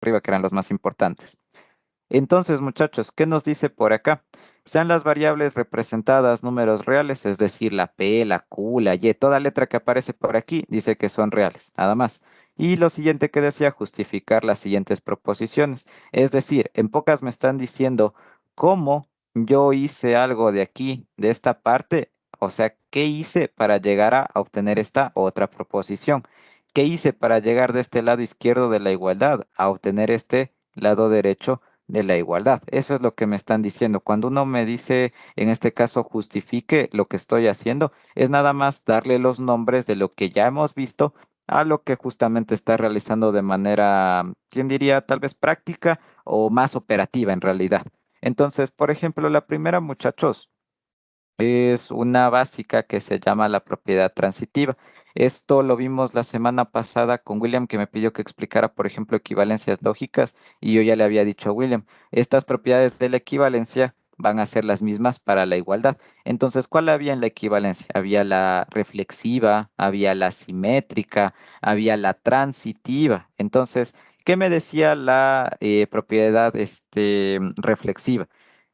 arriba, que eran los más importantes. Entonces, muchachos, ¿qué nos dice por acá? Sean las variables representadas números reales, es decir, la P, la Q, la Y, toda letra que aparece por aquí dice que son reales, nada más. Y lo siguiente que decía, justificar las siguientes proposiciones. Es decir, en pocas me están diciendo cómo yo hice algo de aquí, de esta parte, o sea, ¿qué hice para llegar a obtener esta otra proposición? ¿Qué hice para llegar de este lado izquierdo de la igualdad a obtener este lado derecho de la igualdad? Eso es lo que me están diciendo. Cuando uno me dice, en este caso, justifique lo que estoy haciendo, es nada más darle los nombres de lo que ya hemos visto a lo que justamente está realizando de manera, ¿quién diría? Tal vez práctica o más operativa en realidad. Entonces, por ejemplo, la primera, muchachos, es una básica que se llama la propiedad transitiva. Esto lo vimos la semana pasada con William, que me pidió que explicara, por ejemplo, equivalencias lógicas, y yo ya le había dicho a William, estas propiedades de la equivalencia van a ser las mismas para la igualdad. Entonces, ¿cuál había en la equivalencia? Había la reflexiva, había la simétrica, había la transitiva. Entonces, ¿qué me decía la propiedad reflexiva?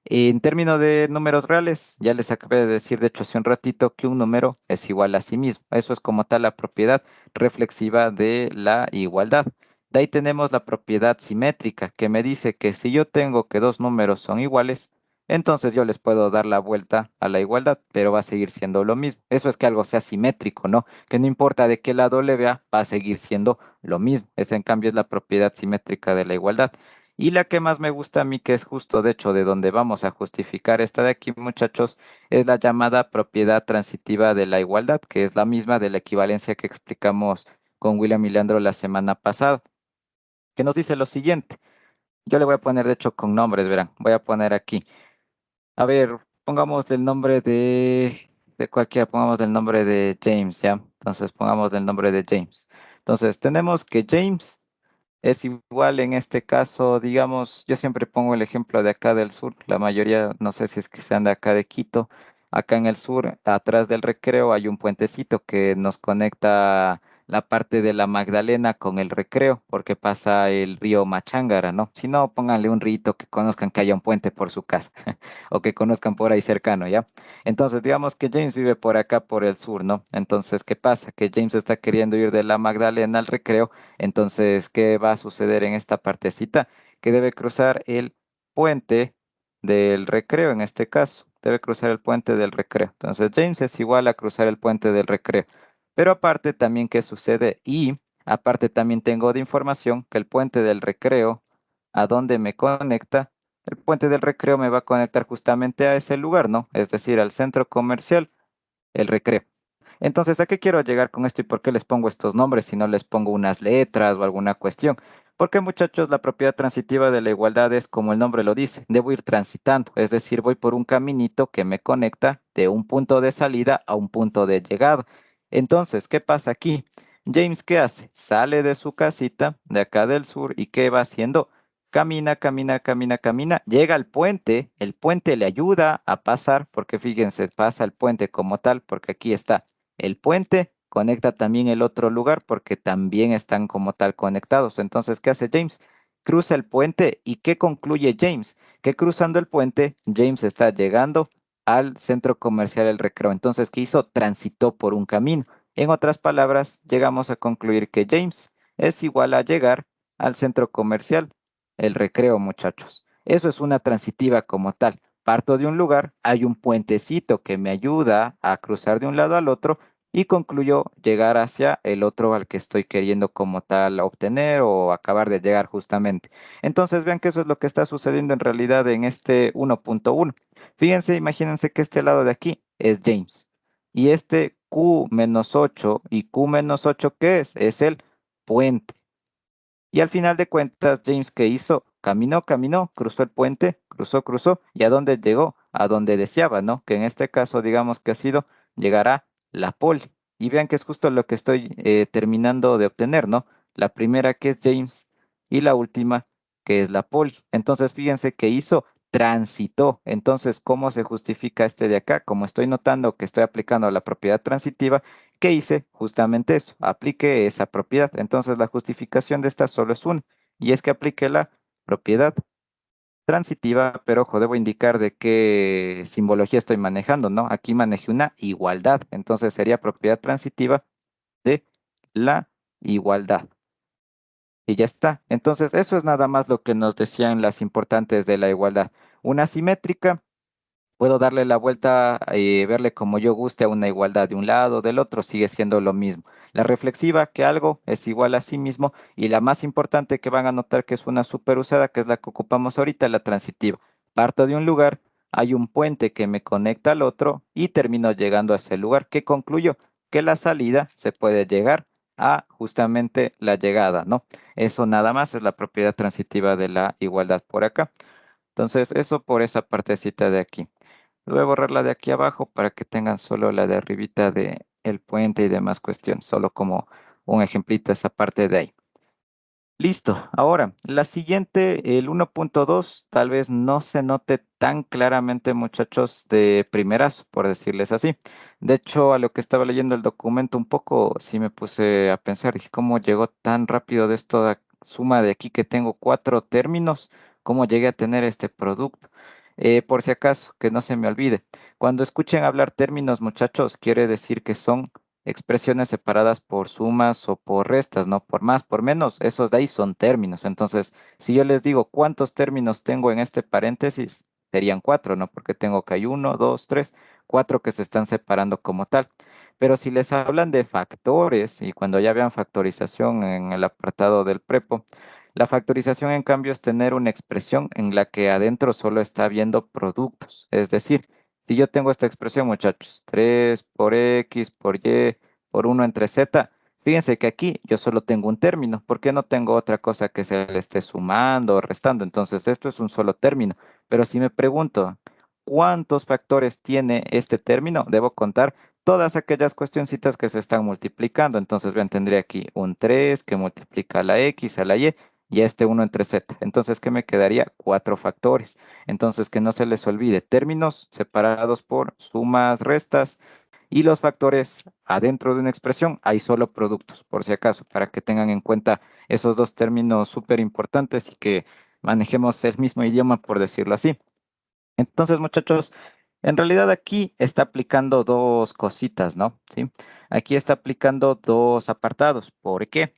En términos de números reales, ya les acabé de decir, de hecho, hace un ratito, que un número es igual a sí mismo. Eso es como tal la propiedad reflexiva de la igualdad. De ahí tenemos la propiedad simétrica, que me dice que si yo tengo que dos números son iguales, entonces yo les puedo dar la vuelta a la igualdad, pero va a seguir siendo lo mismo. Eso es que algo sea simétrico, ¿no? Que no importa de qué lado le vea, va a seguir siendo lo mismo. Esa, en cambio, es la propiedad simétrica de la igualdad. Y la que más me gusta a mí, que es justo de hecho de donde vamos a justificar esta de aquí, muchachos, es la llamada propiedad transitiva de la igualdad, que es la misma de la equivalencia que explicamos con William y Leandro la semana pasada, que nos dice lo siguiente. Yo le voy a poner, de hecho, con nombres, verán. Voy a poner aquí. A ver, pongamos el nombre de cualquiera, pongamos el nombre de James, ¿ya? Entonces, pongamos el nombre de James. Entonces, tenemos que James es igual en este caso, digamos, yo siempre pongo el ejemplo de acá del sur, la mayoría, no sé si es que sean de acá de Quito, acá en el sur, atrás del Recreo hay un puentecito que nos conecta la parte de la Magdalena con el Recreo, porque pasa el río Machángara, ¿no? Si no, pónganle un rito que conozcan que haya un puente por su casa, o que conozcan por ahí cercano, ¿ya? Entonces, digamos que James vive por acá, por el sur, ¿no? Entonces, ¿qué pasa? Que James está queriendo ir de la Magdalena al Recreo. Entonces, ¿qué va a suceder en esta partecita? Que debe cruzar el puente del Recreo, en este caso. Debe cruzar el puente del Recreo. Entonces, James es igual a cruzar el puente del Recreo. Pero aparte también, ¿qué sucede? Y aparte también tengo de información que el puente del Recreo, ¿a dónde me conecta? El puente del Recreo me va a conectar justamente a ese lugar, ¿no? Es decir, al centro comercial, el Recreo. Entonces, ¿a qué quiero llegar con esto y por qué les pongo estos nombres si no les pongo unas letras o alguna cuestión? Porque, muchachos, la propiedad transitiva de la igualdad es como el nombre lo dice, debo ir transitando, es decir, voy por un caminito que me conecta de un punto de salida a un punto de llegada. Entonces, ¿qué pasa aquí? James, ¿qué hace? Sale de su casita de acá del sur y ¿qué va haciendo? Camina, camina, camina, camina, llega al puente, el puente le ayuda a pasar, porque fíjense, pasa el puente como tal, porque aquí está el puente, conecta también el otro lugar, porque también están como tal conectados. Entonces, ¿qué hace James? Cruza el puente y ¿qué concluye James? Que cruzando el puente, James está llegando al centro comercial El Recreo. Entonces, ¿qué hizo? Transitó por un camino. En otras palabras, llegamos a concluir que James es igual a llegar al centro comercial El Recreo, muchachos. Eso es una transitiva como tal. Parto de un lugar, hay un puentecito que me ayuda a cruzar de un lado al otro y concluyo llegar hacia el otro al que estoy queriendo como tal obtener o acabar de llegar justamente. Entonces vean que eso es lo que está sucediendo en realidad en este 1.1. Fíjense, imagínense que este lado de aquí es James y este Q-8 y Q-8, ¿qué es? Es el puente. Y al final de cuentas, James, ¿qué hizo? Caminó, caminó, cruzó el puente, cruzó, cruzó, ¿y a dónde llegó? A donde deseaba, ¿no? Que en este caso, digamos que ha sido llegar a la poli. Y vean que es justo lo que estoy terminando de obtener, ¿no? La primera que es James y la última que es la poli. Entonces, fíjense que hizo, transitó. Entonces, ¿cómo se justifica este de acá? Como estoy notando que estoy aplicando la propiedad transitiva, ¿qué hice? Justamente eso, apliqué esa propiedad. Entonces la justificación de esta solo es una. y es que aplique la propiedad transitiva, pero ojo, debo indicar de qué simbología estoy manejando, ¿no? Aquí manejé una igualdad, entonces sería propiedad transitiva de la igualdad. Y ya está. Entonces, eso es nada más lo que nos decían las importantes de la igualdad. Una simétrica, puedo darle la vuelta y verle como yo guste a una igualdad de un lado, del otro, sigue siendo lo mismo. La reflexiva, que algo es igual a sí mismo, y la más importante que van a notar que es una super usada, que es la que ocupamos ahorita, la transitiva. Parto de un lugar, hay un puente que me conecta al otro y termino llegando a ese lugar. ¿Qué concluyo? Que la salida se puede llegar a justamente la llegada, ¿no? Eso nada más es la propiedad transitiva de la igualdad por acá. Entonces, eso por esa partecita de aquí. Voy a borrar la de aquí abajo para que tengan solo la de arribita de el puente y demás cuestiones, solo como un ejemplito esa parte de ahí. Listo. Ahora, la siguiente, el 1.2, tal vez no se note tan claramente, muchachos, de primeras, por decirles así. De hecho, a lo que estaba leyendo el documento un poco, sí me puse a pensar, dije, ¿cómo llegó tan rápido de esta suma de aquí que tengo cuatro términos? ¿Cómo llegué a tener este producto? Por si acaso, que no se me olvide. Cuando escuchen hablar términos, muchachos, quiere decir que son expresiones separadas por sumas o por restas, ¿no? Por más, por menos, esos de ahí son términos. Entonces, si yo les digo cuántos términos tengo en este paréntesis, serían cuatro, ¿no? Porque tengo que hay uno, dos, tres, cuatro que se están separando como tal. Pero si les hablan de factores, y cuando ya vean factorización en el apartado del prepo, la factorización, en cambio, es tener una expresión en la que adentro solo está habiendo productos. Es decir, si yo tengo esta expresión, muchachos, 3 por X por Y por uno entre Z, fíjense que aquí yo solo tengo un término. ¿Por qué no tengo otra cosa que se le esté sumando o restando? Entonces, esto es un solo término. Pero si me pregunto, ¿cuántos factores tiene este término? Debo contar todas aquellas cuestioncitas que se están multiplicando. Entonces, vean, tendría aquí un 3 que multiplica a la X, a la y a este uno entre Z. Entonces, ¿qué me quedaría? Cuatro factores. Entonces, que no se les olvide, términos separados por sumas, restas y los factores adentro de una expresión, hay solo productos, por si acaso, para que tengan en cuenta esos dos términos súper importantes y que manejemos el mismo idioma, por decirlo así. Entonces, muchachos, en realidad aquí está aplicando dos cositas, ¿no? Sí. Aquí está aplicando dos apartados. ¿Por qué?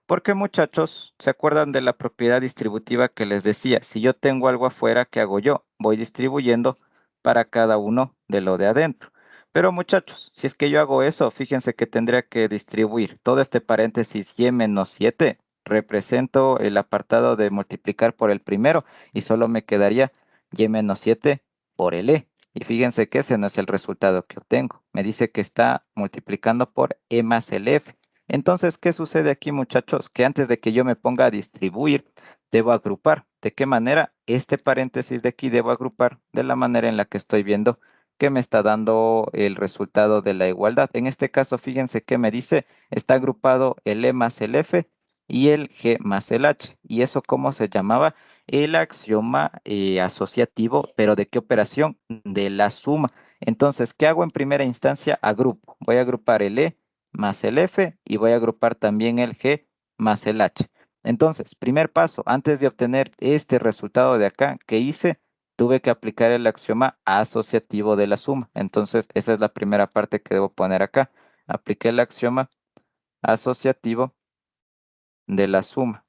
Porque muchachos, ¿se acuerdan de la propiedad distributiva que les decía? Si yo tengo algo afuera, ¿qué hago yo? Voy distribuyendo para cada uno de lo de adentro. Pero muchachos, si es que yo hago eso, fíjense que tendría que distribuir todo este paréntesis y menos 7. Represento el apartado de multiplicar por el primero y solo me quedaría y menos 7 por el e. Y fíjense que ese no es el resultado que obtengo. Me dice que está multiplicando por e más el f. Entonces, ¿qué sucede aquí, muchachos? Que antes de que yo me ponga a distribuir, debo agrupar. ¿De qué manera? Este paréntesis de aquí debo agrupar de la manera en la que estoy viendo que me está dando el resultado de la igualdad. En este caso, fíjense que me dice, está agrupado el E más el F y el G más el H. ¿Y eso cómo se llamaba? El axioma asociativo, pero ¿de qué operación? De la suma. Entonces, ¿qué hago en primera instancia? Agrupo. Voy a agrupar el E más el F y voy a agrupar también el G más el H. Entonces, primer paso, antes de obtener este resultado de acá, ¿qué hice? Tuve que aplicar el axioma asociativo de la suma. Entonces, esa es la primera parte que debo poner acá. Apliqué el axioma asociativo de la suma.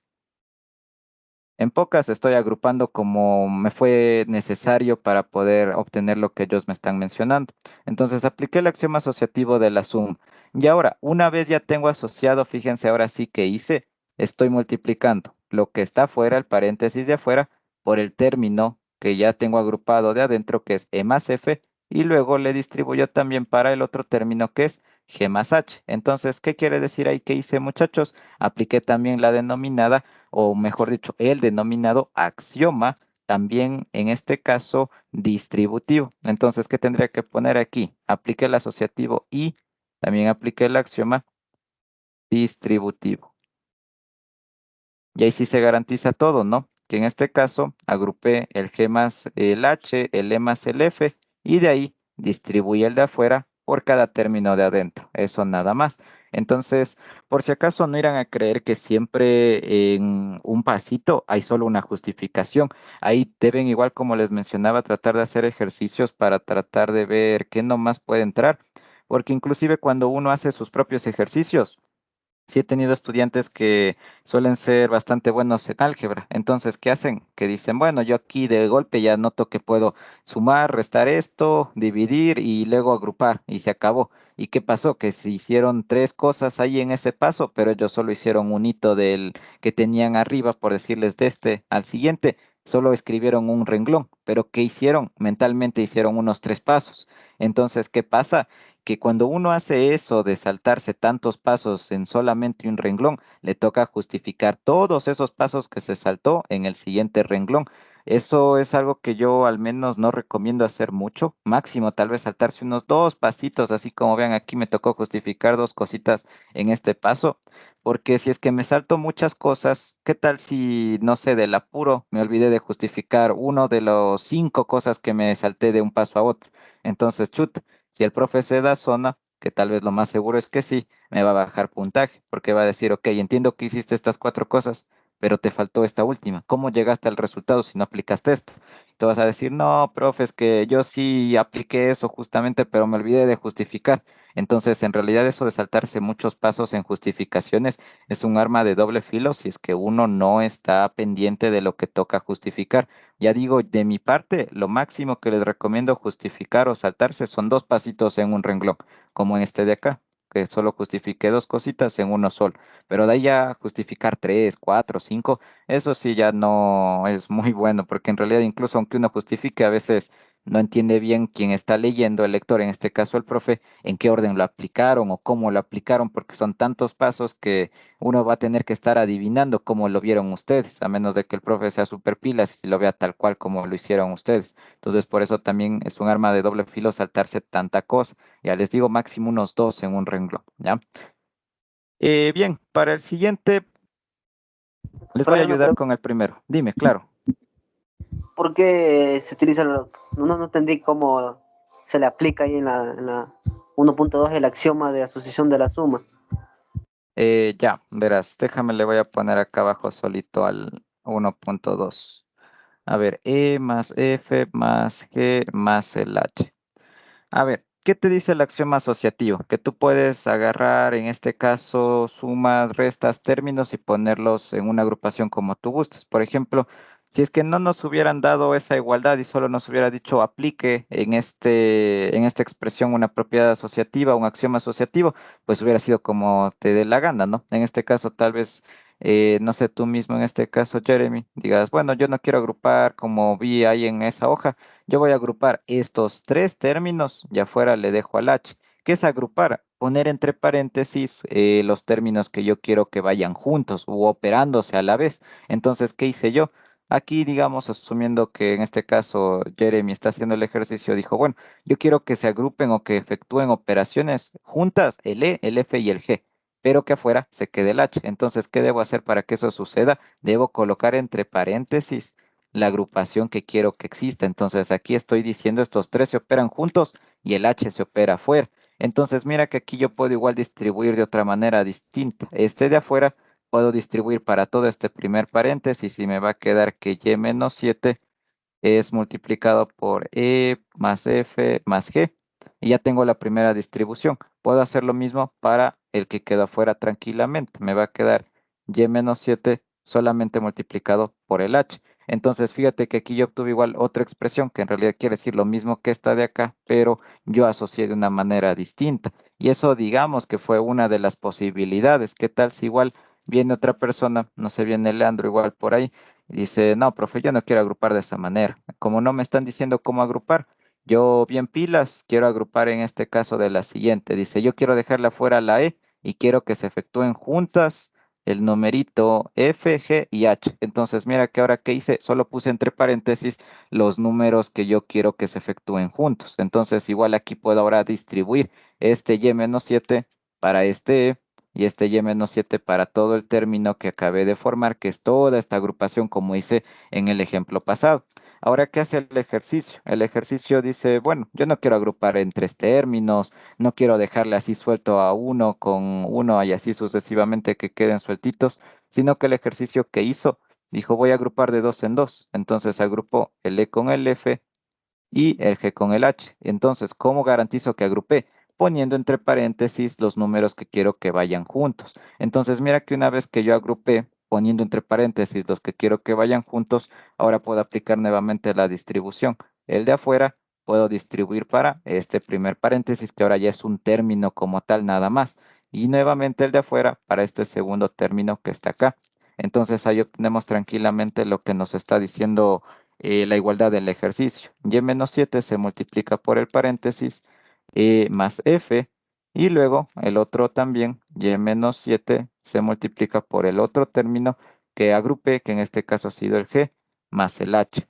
En pocas estoy agrupando como me fue necesario para poder obtener lo que ellos me están mencionando. Entonces apliqué el axioma asociativo de la suma. Y ahora, una vez ya tengo asociado, fíjense ahora sí que hice, estoy multiplicando lo que está afuera, el paréntesis de afuera, por el término que ya tengo agrupado de adentro, que es E más F, y luego le distribuyo también para el otro término que es G más H. Entonces, ¿qué quiere decir ahí que hice, muchachos? Apliqué también la denominada o mejor dicho, el denominado axioma, también en este caso distributivo. Entonces, ¿qué tendría que poner aquí? Aplique el asociativo y también aplique el axioma distributivo. Y ahí sí se garantiza todo, ¿no? Que en este caso agrupé el G más el H, el E más el F, y de ahí distribuí el de afuera por cada término de adentro. Eso nada más. Entonces, por si acaso no irán a creer que siempre en un pasito hay solo una justificación. Ahí deben, igual como les mencionaba, tratar de hacer ejercicios para tratar de ver qué nomás puede entrar, porque inclusive cuando uno hace sus propios ejercicios, sí he tenido estudiantes que suelen ser bastante buenos en álgebra. Entonces, ¿qué hacen? Que dicen, bueno, yo aquí de golpe ya noto que puedo sumar, restar esto, dividir y luego agrupar y se acabó. ¿Y qué pasó? Que se hicieron tres cosas ahí en ese paso, pero ellos solo hicieron un hito del que tenían arriba, por decirles de este al siguiente. Solo escribieron un renglón, pero ¿qué hicieron? Mentalmente hicieron unos tres pasos. Entonces, ¿qué pasa? Que cuando uno hace eso de saltarse tantos pasos en solamente un renglón, le toca justificar todos esos pasos que se saltó en el siguiente renglón. Eso es algo que yo al menos no recomiendo hacer mucho, máximo tal vez saltarse unos dos pasitos, así como vean aquí me tocó justificar dos cositas en este paso, porque si es que me salto muchas cosas, ¿qué tal si, no sé, del apuro me olvidé de justificar uno de los cinco cosas que me salté de un paso a otro? Entonces, chut. Si el profe se da zona, que tal vez lo más seguro es que sí, me va a bajar puntaje, porque va a decir, ok, entiendo que hiciste estas cuatro cosas, pero te faltó esta última. ¿Cómo llegaste al resultado si no aplicaste esto? Tú vas a decir, no, profe, es que yo sí apliqué eso justamente, pero me olvidé de justificar. Entonces, en realidad eso de saltarse muchos pasos en justificaciones es un arma de doble filo si es que uno no está pendiente de lo que toca justificar. Ya digo, de mi parte, lo máximo que les recomiendo justificar o saltarse son dos pasitos en un renglón, como en este de acá, que solo justifiqué dos cositas en uno solo. Pero de ahí ya justificar tres, cuatro, cinco, eso sí ya no es muy bueno, porque en realidad incluso aunque uno justifique, a veces no entiende bien quién está leyendo, el lector, en este caso el profe, en qué orden lo aplicaron o cómo lo aplicaron, porque son tantos pasos que uno va a tener que estar adivinando cómo lo vieron ustedes, a menos de que el profe sea super pilas y lo vea tal cual como lo hicieron ustedes. Entonces, por eso también es un arma de doble filo saltarse tanta cosa. Ya les digo, máximo unos dos en un renglón, ¿ya? Bien, para el siguiente les voy a Profe, una ayudar pregunta. con el primero. Dime, claro. ¿Por qué se utiliza? No entendí cómo se le aplica ahí en la 1.2 el axioma de asociación de la suma. Ya, verás, déjame, le voy a poner acá abajo solito al 1.2. A ver, E más F más G más el H. A ver, ¿qué te dice el axioma asociativo? Que tú puedes agarrar, en este caso, sumas, restas, términos y ponerlos en una agrupación como tú gustes. Por ejemplo, si es que no nos hubieran dado esa igualdad y solo nos hubiera dicho aplique en esta expresión una propiedad asociativa, un axioma asociativo, pues hubiera sido como te dé la gana, ¿no? En este caso, tal vez, no sé, tú mismo en este caso, Jeremy, digas, bueno, yo no quiero agrupar como vi ahí en esa hoja. Yo voy a agrupar estos tres términos y afuera le dejo al H. ¿Qué es agrupar? Poner entre paréntesis los términos que yo quiero que vayan juntos u operándose a la vez. Entonces, ¿qué hice yo? Aquí, digamos, asumiendo que en este caso Jeremy está haciendo el ejercicio, dijo, bueno, yo quiero que se agrupen o que efectúen operaciones juntas, el E, el F y el G, pero que afuera se quede el H. Entonces, ¿qué debo hacer para que eso suceda? Debo colocar entre paréntesis la agrupación que quiero que exista. Entonces aquí estoy diciendo estos tres se operan juntos y el H se opera afuera. Entonces mira que aquí yo puedo igual distribuir de otra manera distinta. Este de afuera puedo distribuir para todo este primer paréntesis y me va a quedar que y menos 7 es multiplicado por E más F más G. Y ya tengo la primera distribución. Puedo hacer lo mismo para el que queda afuera tranquilamente. Me va a quedar Y menos 7 solamente multiplicado por el H. Entonces, fíjate que aquí yo obtuve igual otra expresión que en realidad quiere decir lo mismo que esta de acá, pero yo asocié de una manera distinta. Y eso digamos que fue una de las posibilidades. ¿Qué tal si igual viene otra persona, no sé, viene Leandro igual por ahí? Y dice, no, profe, yo no quiero agrupar de esa manera. Como no me están diciendo cómo agrupar, yo bien pilas, quiero agrupar en este caso de la siguiente. Dice, yo quiero dejarla fuera la E y quiero que se efectúen juntas el numerito F, G y H. Entonces, mira que ahora que hice, solo puse entre paréntesis los números que yo quiero que se efectúen juntos. Entonces, igual aquí puedo ahora distribuir este Y-7 para este E y este Y-7 para todo el término que acabé de formar, que es toda esta agrupación como hice en el ejemplo pasado. Ahora, ¿qué hace el ejercicio? El ejercicio dice, bueno, yo no quiero agrupar en tres términos, no quiero dejarle así suelto a uno con uno y así sucesivamente que queden sueltitos, sino que el ejercicio que hizo dijo, voy a agrupar de dos en dos. Entonces agrupó el E con el F y el G con el H. Entonces, ¿cómo garantizo que agrupé? Poniendo entre paréntesis los números que quiero que vayan juntos. Entonces, mira que una vez que yo agrupé, poniendo entre paréntesis los que quiero que vayan juntos, ahora puedo aplicar nuevamente la distribución. El de afuera puedo distribuir para este primer paréntesis, que ahora ya es un término como tal nada más. Y nuevamente el de afuera para este segundo término que está acá. Entonces ahí obtenemos tranquilamente lo que nos está diciendo la igualdad del ejercicio. Y-7 se multiplica por el paréntesis más f, y luego el otro también, y-7 se multiplica por el otro término que agrupé, que en este caso ha sido el g, más el h.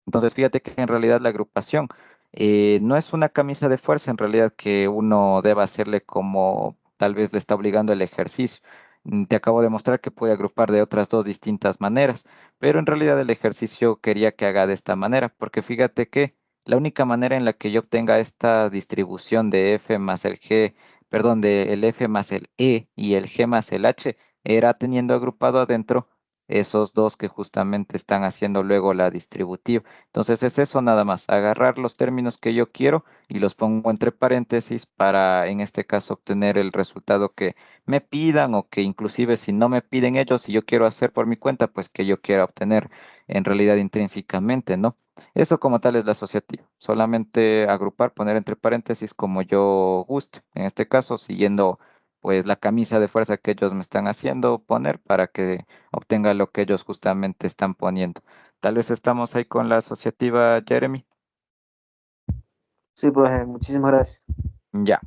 Entonces, fíjate que en realidad la agrupación no es una camisa de fuerza, en realidad que uno deba hacerle como tal vez le está obligando el ejercicio. Te acabo de mostrar que puede agrupar de otras dos distintas maneras, pero en realidad el ejercicio quería que haga de esta manera, porque fíjate que la única manera en la que yo obtenga esta distribución de F más el G, perdón, de el F más el E y el G más el H, era teniendo agrupado adentro esos dos que justamente están haciendo luego la distributiva. Entonces es eso nada más, agarrar los términos que yo quiero y los pongo entre paréntesis para, en este caso, obtener el resultado que me pidan o que inclusive si no me piden ellos, si yo quiero hacer por mi cuenta, pues que yo quiera obtener en realidad intrínsecamente, ¿no? Eso como tal es la asociativa, solamente agrupar, poner entre paréntesis como yo guste, en este caso siguiendo pues la camisa de fuerza que ellos me están haciendo poner para que obtenga lo que ellos justamente están poniendo. Tal vez estamos ahí con la asociativa, Jeremy. Sí, profe, muchísimas gracias. Ya.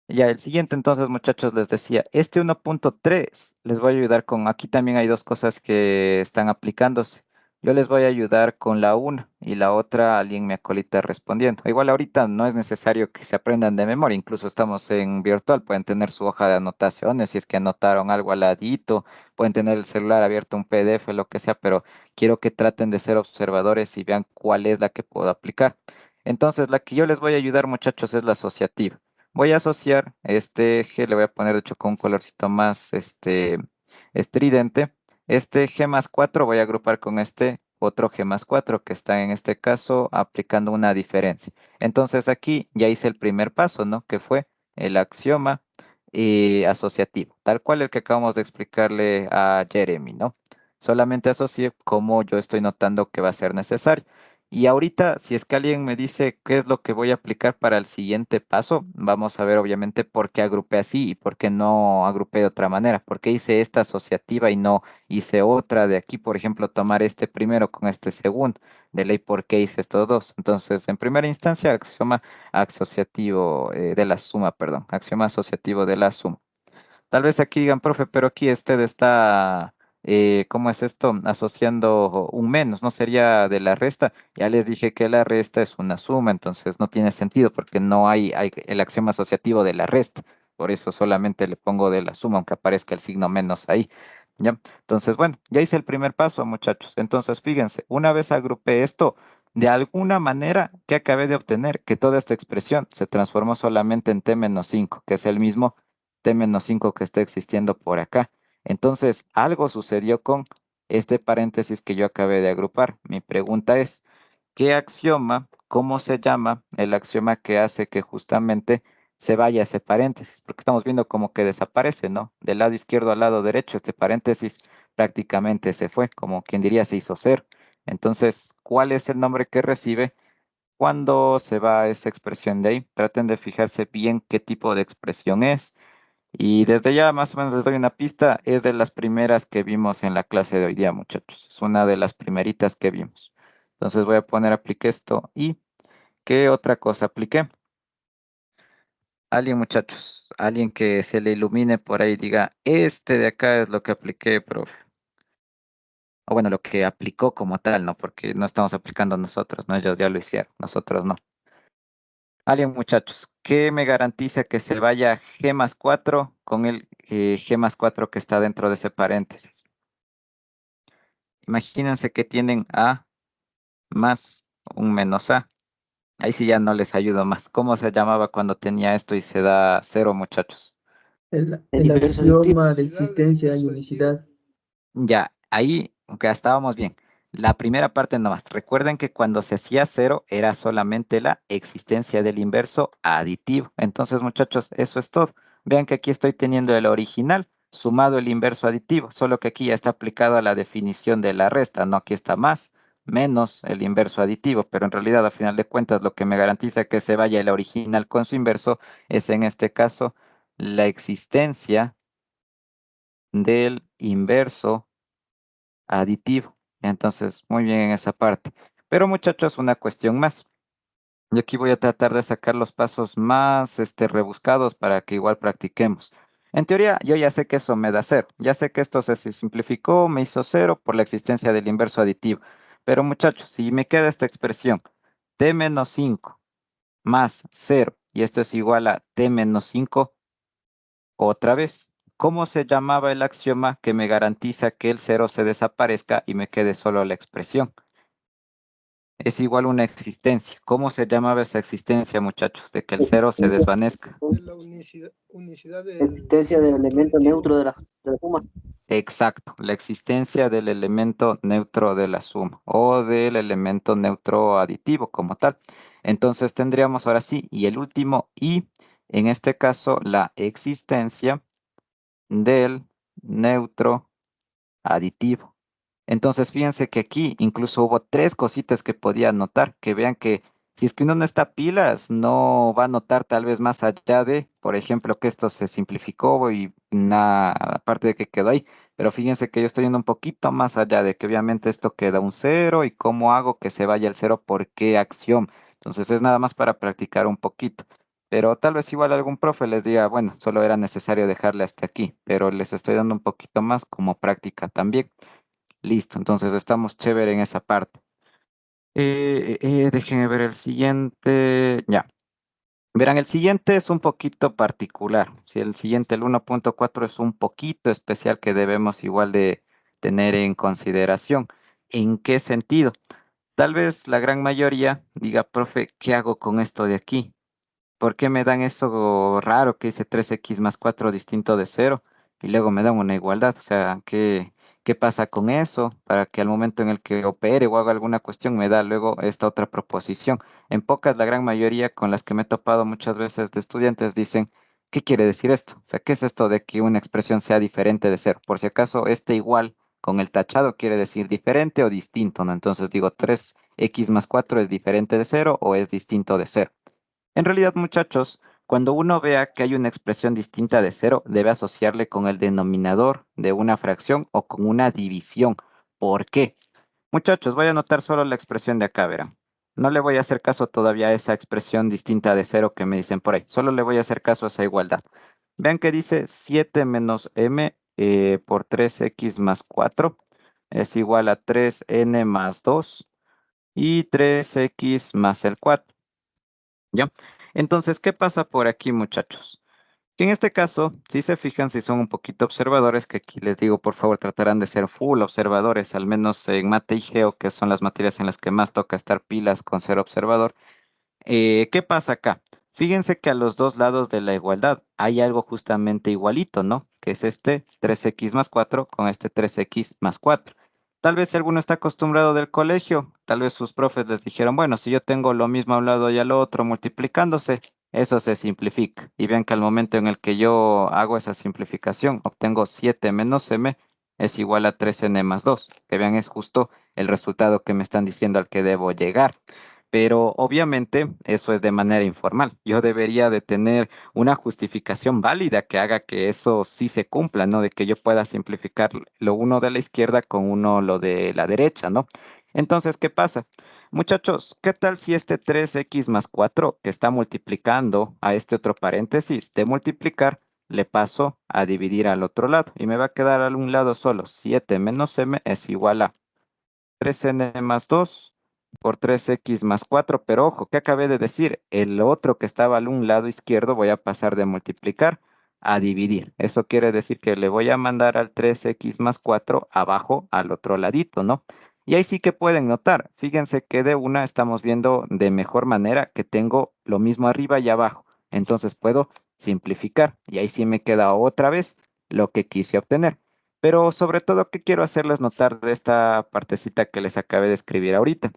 Ya, el siguiente entonces, muchachos, les decía, este 1.3 les voy a ayudar con, aquí también hay dos cosas que están aplicándose. Yo les voy a ayudar con la una y la otra alguien me acolita respondiendo. Igual ahorita no es necesario que se aprendan de memoria, incluso estamos en virtual, pueden tener su hoja de anotaciones si es que anotaron algo al ladito, pueden tener el celular abierto, un PDF, lo que sea, pero quiero que traten de ser observadores y vean cuál es la que puedo aplicar. Entonces, la que yo les voy a ayudar, muchachos, es la asociativa. Voy a asociar este eje, le voy a poner de hecho con un colorcito más estridente. Este G más 4 voy a agrupar con este otro G más 4 que está en este caso aplicando una diferencia. Entonces aquí ya hice el primer paso, ¿no? Que fue el axioma asociativo, tal cual el que acabamos de explicarle a Jeremy, ¿no? Solamente asocié como yo estoy notando que va a ser necesario. Y ahorita, si es que alguien me dice qué es lo que voy a aplicar para el siguiente paso, vamos a ver obviamente por qué agrupé así y por qué no agrupé de otra manera. Por qué hice esta asociativa y no hice otra de aquí, por ejemplo, tomar este primero con este segundo. De ley, ¿por qué hice estos dos? Entonces, en primera instancia, axioma asociativo de la suma, perdón, axioma asociativo de la suma. Tal vez aquí digan, profe, pero aquí usted está, ¿cómo es esto? Asociando un menos, ¿no sería de la resta? Ya les dije que la resta es una suma, entonces no tiene sentido porque no hay el axioma asociativo de la resta. Por eso solamente le pongo de la suma, aunque aparezca el signo menos ahí. ¿Ya? Entonces, bueno, ya hice el primer paso, muchachos. Entonces, fíjense, una vez agrupé esto, de alguna manera, ¿qué acabé de obtener? Que toda esta expresión se transformó solamente en t-5, que es el mismo t-5 que está existiendo por acá. Entonces, algo sucedió con este paréntesis que yo acabé de agrupar. Mi pregunta es, ¿qué axioma, cómo se llama el axioma que hace que justamente se vaya ese paréntesis? Porque estamos viendo como que desaparece, ¿no? Del lado izquierdo al lado derecho, este paréntesis prácticamente se fue, como quien diría se hizo cero. Entonces, ¿cuál es el nombre que recibe cuando se va esa expresión de ahí? Traten de fijarse bien qué tipo de expresión es y desde ya más o menos les doy una pista, es de las primeras que vimos en la clase de hoy día, muchachos. Es una de las primeritas que vimos. Entonces voy a poner apliqué esto y ¿qué otra cosa apliqué? Alguien, muchachos, alguien que se le ilumine por ahí diga, este de acá es lo que apliqué, profe. O bueno, lo que aplicó como tal, ¿no? Porque no estamos aplicando nosotros, ¿no? Ellos ya lo hicieron, nosotros no. Alguien, muchachos, ¿qué me garantiza que se vaya G más 4 con el G más 4 que está dentro de ese paréntesis? Imagínense que tienen A más un menos a. Ahí sí ya no les ayudo más. ¿Cómo se llamaba cuando tenía esto y se da cero, muchachos? El El inverso aditivo. axioma de existencia y unicidad. Ya, ahí, aunque ya estábamos bien. La primera parte nomás. Recuerden que cuando se hacía cero era solamente la existencia del inverso aditivo. Entonces, muchachos, eso es todo. Vean que aquí estoy teniendo el original sumado el inverso aditivo, solo que aquí ya está aplicado a la definición de la resta, no aquí está más, menos el inverso aditivo, pero en realidad, a final de cuentas, lo que me garantiza que se vaya el original con su inverso es en este caso la existencia del inverso aditivo. Entonces, muy bien en esa parte. Pero muchachos, una cuestión más. Yo aquí voy a tratar de sacar los pasos más rebuscados para que igual practiquemos. En teoría, yo ya sé que eso me da cero. Ya sé que esto se simplificó, me hizo cero por la existencia del inverso aditivo. Pero muchachos, si me queda esta expresión, t menos 5 más cero, y esto es igual a t menos 5 otra vez. ¿Cómo se llamaba el axioma que me garantiza que el cero se desaparezca y me quede solo la expresión? Es igual a una existencia. ¿Cómo se llamaba esa existencia, muchachos? De que el cero se desvanezca. De la unicidad del Existencia del elemento elemento aditivo. neutro de la suma. Exacto, la existencia del elemento neutro de la suma o del elemento neutro aditivo como tal. Entonces tendríamos ahora sí, y el último, y en este caso la existencia del neutro aditivo. Entonces, fíjense que aquí incluso hubo tres cositas que podía anotar, que vean que si es que uno no está pilas, no va a notar tal vez más allá de, por ejemplo, que esto se simplificó y una aparte de que quedó ahí, pero fíjense que yo estoy yendo un poquito más allá de que obviamente esto queda un cero y cómo hago que se vaya el cero, por qué acción. Entonces es nada más para practicar un poquito. Pero tal vez igual algún profe les diga, bueno, solo era necesario dejarle hasta aquí, pero les estoy dando un poquito más como práctica también. Listo, entonces estamos chévere en esa parte. Déjenme ver el siguiente. Ya, verán, el siguiente es un poquito particular. Si el siguiente, el 1.4, es un poquito especial que debemos igual de tener en consideración. ¿En qué sentido? Tal vez la gran mayoría diga, profe, ¿qué hago con esto de aquí? ¿Por qué me dan eso raro que dice 3x más 4 distinto de cero? Y luego me dan una igualdad. O sea, ¿qué pasa con eso? Para que al momento en el que opere o haga alguna cuestión me da luego esta otra proposición. En pocas, la gran mayoría con las que me he topado muchas veces de estudiantes dicen, ¿qué quiere decir esto? O sea, ¿qué es esto de que una expresión sea diferente de cero? Por si acaso, este igual con el tachado quiere decir diferente o distinto, ¿no? Entonces digo, 3x más 4 es diferente de cero o es distinto de cero. En realidad, muchachos, cuando uno vea que hay una expresión distinta de cero, debe asociarle con el denominador de una fracción o con una división. ¿Por qué? Muchachos, voy a anotar solo la expresión de acá, verán. No le voy a hacer caso todavía a esa expresión distinta de cero que me dicen por ahí. Solo le voy a hacer caso a esa igualdad. Vean que dice 7 menos m por 3x más 4 es igual a 3n más 2 y 3x más el 4. ¿Ya? Entonces, ¿qué pasa por aquí, muchachos? Que en este caso, si se fijan, si son un poquito observadores, que aquí les digo, por favor, tratarán de ser full observadores, al menos en mate y geo, que son las materias en las que más toca estar pilas con ser observador. ¿Qué pasa acá? Fíjense que a los dos lados de la igualdad hay algo justamente igualito, ¿no? Que es este 3x más 4 con este 3x más 4. Tal vez si alguno está acostumbrado del colegio, tal vez sus profes les dijeron, bueno, si yo tengo lo mismo a un lado y al otro multiplicándose, eso se simplifica. Y vean que al momento en el que yo hago esa simplificación, obtengo 7 menos m es igual a 3n más 2. Que vean, es justo el resultado que me están diciendo al que debo llegar. Pero obviamente eso es de manera informal. Yo debería de tener una justificación válida que haga que eso sí se cumpla, ¿no? De que yo pueda simplificar lo uno de la izquierda con uno lo de la derecha, ¿no? Entonces, ¿qué pasa? Muchachos, ¿qué tal si este 3x más 4 está multiplicando a este otro paréntesis? De multiplicar le paso a dividir al otro lado y me va a quedar a un lado solo. 7 menos m es igual a 3n más 2 por 3x más 4, pero ojo, ¿qué acabé de decir? El otro que estaba al un lado izquierdo voy a pasar de multiplicar a dividir. Eso quiere decir que le voy a mandar al 3x más 4 abajo al otro ladito, ¿no? Y ahí sí que pueden notar, fíjense que de una estamos viendo de mejor manera que tengo lo mismo arriba y abajo. Entonces puedo simplificar y ahí sí me queda otra vez lo que quise obtener. Pero sobre todo, ¿qué quiero hacerles notar de esta partecita que les acabé de escribir ahorita?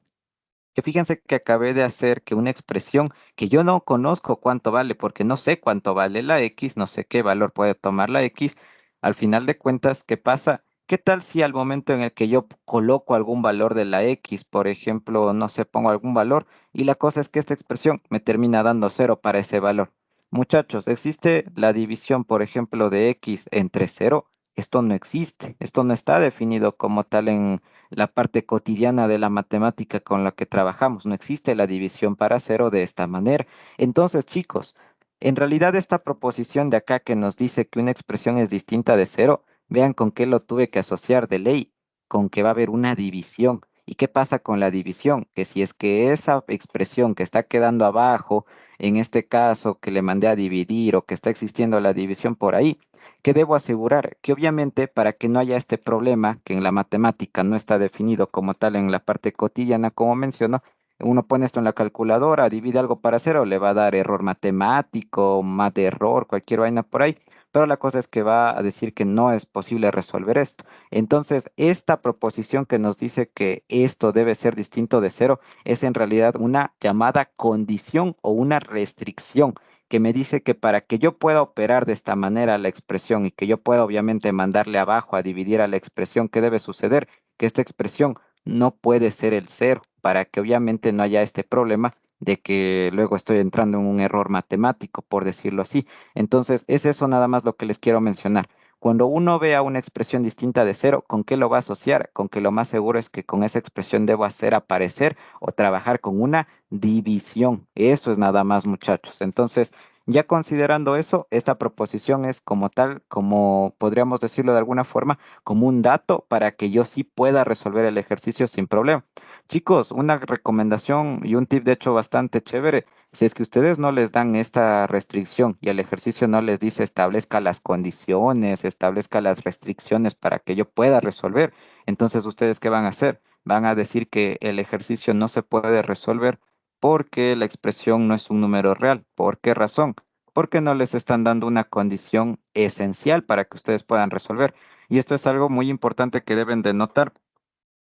Que fíjense que acabé de hacer que una expresión que yo no conozco cuánto vale, porque no sé cuánto vale la X, no sé qué valor puede tomar la X, al final de cuentas, ¿qué pasa? ¿Qué tal si al momento en el que yo coloco algún valor de la X, por ejemplo, no sé, pongo algún valor, y la cosa es que esta expresión me termina dando cero para ese valor? Muchachos, existe la división, por ejemplo, de X entre cero. Esto no existe, esto no está definido como tal en la parte cotidiana de la matemática con la que trabajamos. No existe la división para cero de esta manera. Entonces, chicos, en realidad esta proposición de acá que nos dice que una expresión es distinta de cero, vean con qué lo tuve que asociar de ley, con que va a haber una división. ¿Y qué pasa con la división? Que si es que esa expresión que está quedando abajo, en este caso que le mandé a dividir o que está existiendo la división por ahí, que debo asegurar que obviamente para que no haya este problema, que en la matemática no está definido como tal en la parte cotidiana, como menciono, uno pone esto en la calculadora, divide algo para cero, le va a dar error matemático, más de error, cualquier vaina por ahí, pero la cosa es que va a decir que no es posible resolver esto. Entonces, esta proposición que nos dice que esto debe ser distinto de cero es en realidad una llamada condición o una restricción que me dice que para que yo pueda operar de esta manera la expresión y que yo pueda obviamente mandarle abajo a dividir a la expresión, ¿qué debe suceder? Que esta expresión no puede ser el cero, para que obviamente no haya este problema de que luego estoy entrando en un error matemático, por decirlo así. Entonces, es eso nada más lo que les quiero mencionar. Cuando uno vea una expresión distinta de cero, ¿con qué lo va a asociar? Con que lo más seguro es que con esa expresión debo hacer aparecer o trabajar con una división. Eso es nada más, muchachos. Entonces, ya considerando eso, esta proposición es como tal, como podríamos decirlo de alguna forma, como un dato para que yo sí pueda resolver el ejercicio sin problema. Chicos, una recomendación y un tip de hecho bastante chévere. Si es que ustedes no les dan esta restricción y el ejercicio no les dice establezca las condiciones, establezca las restricciones para que yo pueda resolver, entonces ustedes ¿qué van a hacer? Van a decir que el ejercicio no se puede resolver porque la expresión no es un número real. ¿Por qué razón? Porque no les están dando una condición esencial para que ustedes puedan resolver. Y esto es algo muy importante que deben de notar,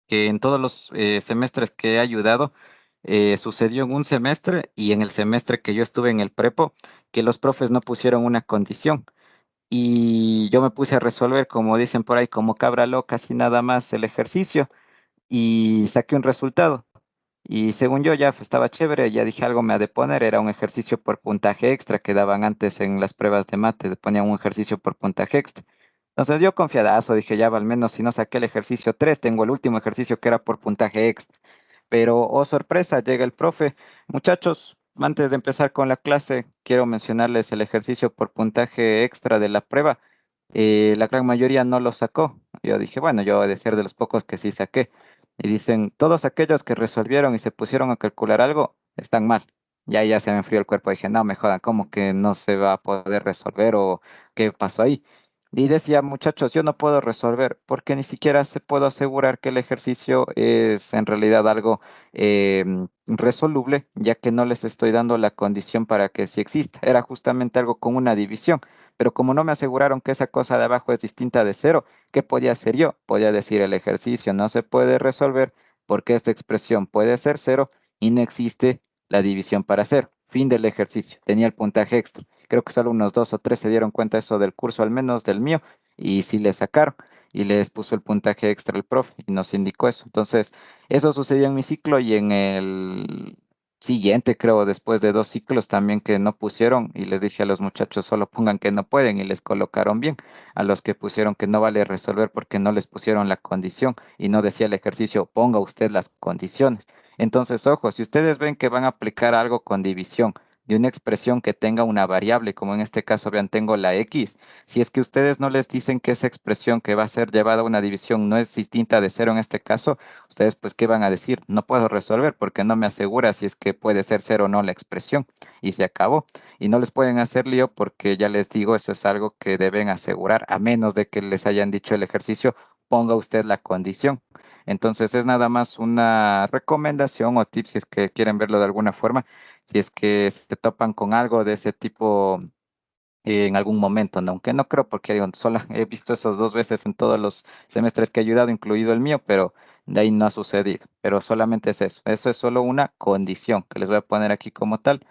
que en todos los semestres que he ayudado, sucedió en un semestre y en el semestre que yo estuve en el prepo, que los profes no pusieron una condición. Y yo me puse a resolver, como dicen por ahí, como cabra loca, así nada más el ejercicio y saqué un resultado. Y según yo ya estaba chévere, ya dije algo me ha de poner, era un ejercicio por puntaje extra que daban antes en las pruebas de mate, te ponían un ejercicio por puntaje extra. Entonces yo confiadazo, dije ya al menos si no saqué el ejercicio 3 tengo el último ejercicio que era por puntaje extra. Pero, oh sorpresa, llega el profe. Muchachos, antes de empezar con la clase, quiero mencionarles el ejercicio por puntaje extra de la prueba. La gran mayoría no lo sacó. Yo dije, bueno, yo he de ser de los pocos que sí saqué. Y dicen, todos aquellos que resolvieron y se pusieron a calcular algo, están mal. Ya se me enfrió el cuerpo. Dije, no, me jodan, ¿cómo que no se va a poder resolver o qué pasó ahí? Y decía, muchachos, yo no puedo resolver porque ni siquiera se puedo asegurar que el ejercicio es en realidad algo resoluble, ya que no les estoy dando la condición para que sí exista. Era justamente algo con una división, pero como no me aseguraron que esa cosa de abajo es distinta de cero, ¿qué podía hacer yo? Podía decir el ejercicio no se puede resolver porque esta expresión puede ser cero y no existe la división para cero. Fin del ejercicio. Tenía el puntaje extra. Creo que solo unos dos o tres se dieron cuenta de eso del curso, al menos del mío, y sí le sacaron y les puso el puntaje extra el profe y nos indicó eso. Entonces, eso sucedió en mi ciclo y en el siguiente, creo, después de dos ciclos también que no pusieron y les dije a los muchachos solo pongan que no pueden y les colocaron bien. A los que pusieron que no vale resolver porque no les pusieron la condición y no decía el ejercicio ponga usted las condiciones. Entonces, ojo, si ustedes ven que van a aplicar algo con división de una expresión que tenga una variable, como en este caso, vean, tengo la X, si es que ustedes no les dicen que esa expresión que va a ser llevada a una división no es distinta de cero en este caso, ustedes pues, ¿qué van a decir? No puedo resolver porque no me asegura si es que puede ser cero o no la expresión y se acabó. Y no les pueden hacer lío porque ya les digo, eso es algo que deben asegurar, a menos de que les hayan dicho el ejercicio, ponga usted la condición. Entonces es nada más una recomendación o tip si es que quieren verlo de alguna forma, si es que se topan con algo de ese tipo en algún momento, ¿no? Aunque no creo porque digo, solo he visto esos 2 veces en todos los semestres que he ayudado, incluido el mío, pero de ahí no ha sucedido. Pero solamente es eso. Eso es solo una condición que les voy a poner aquí como tal.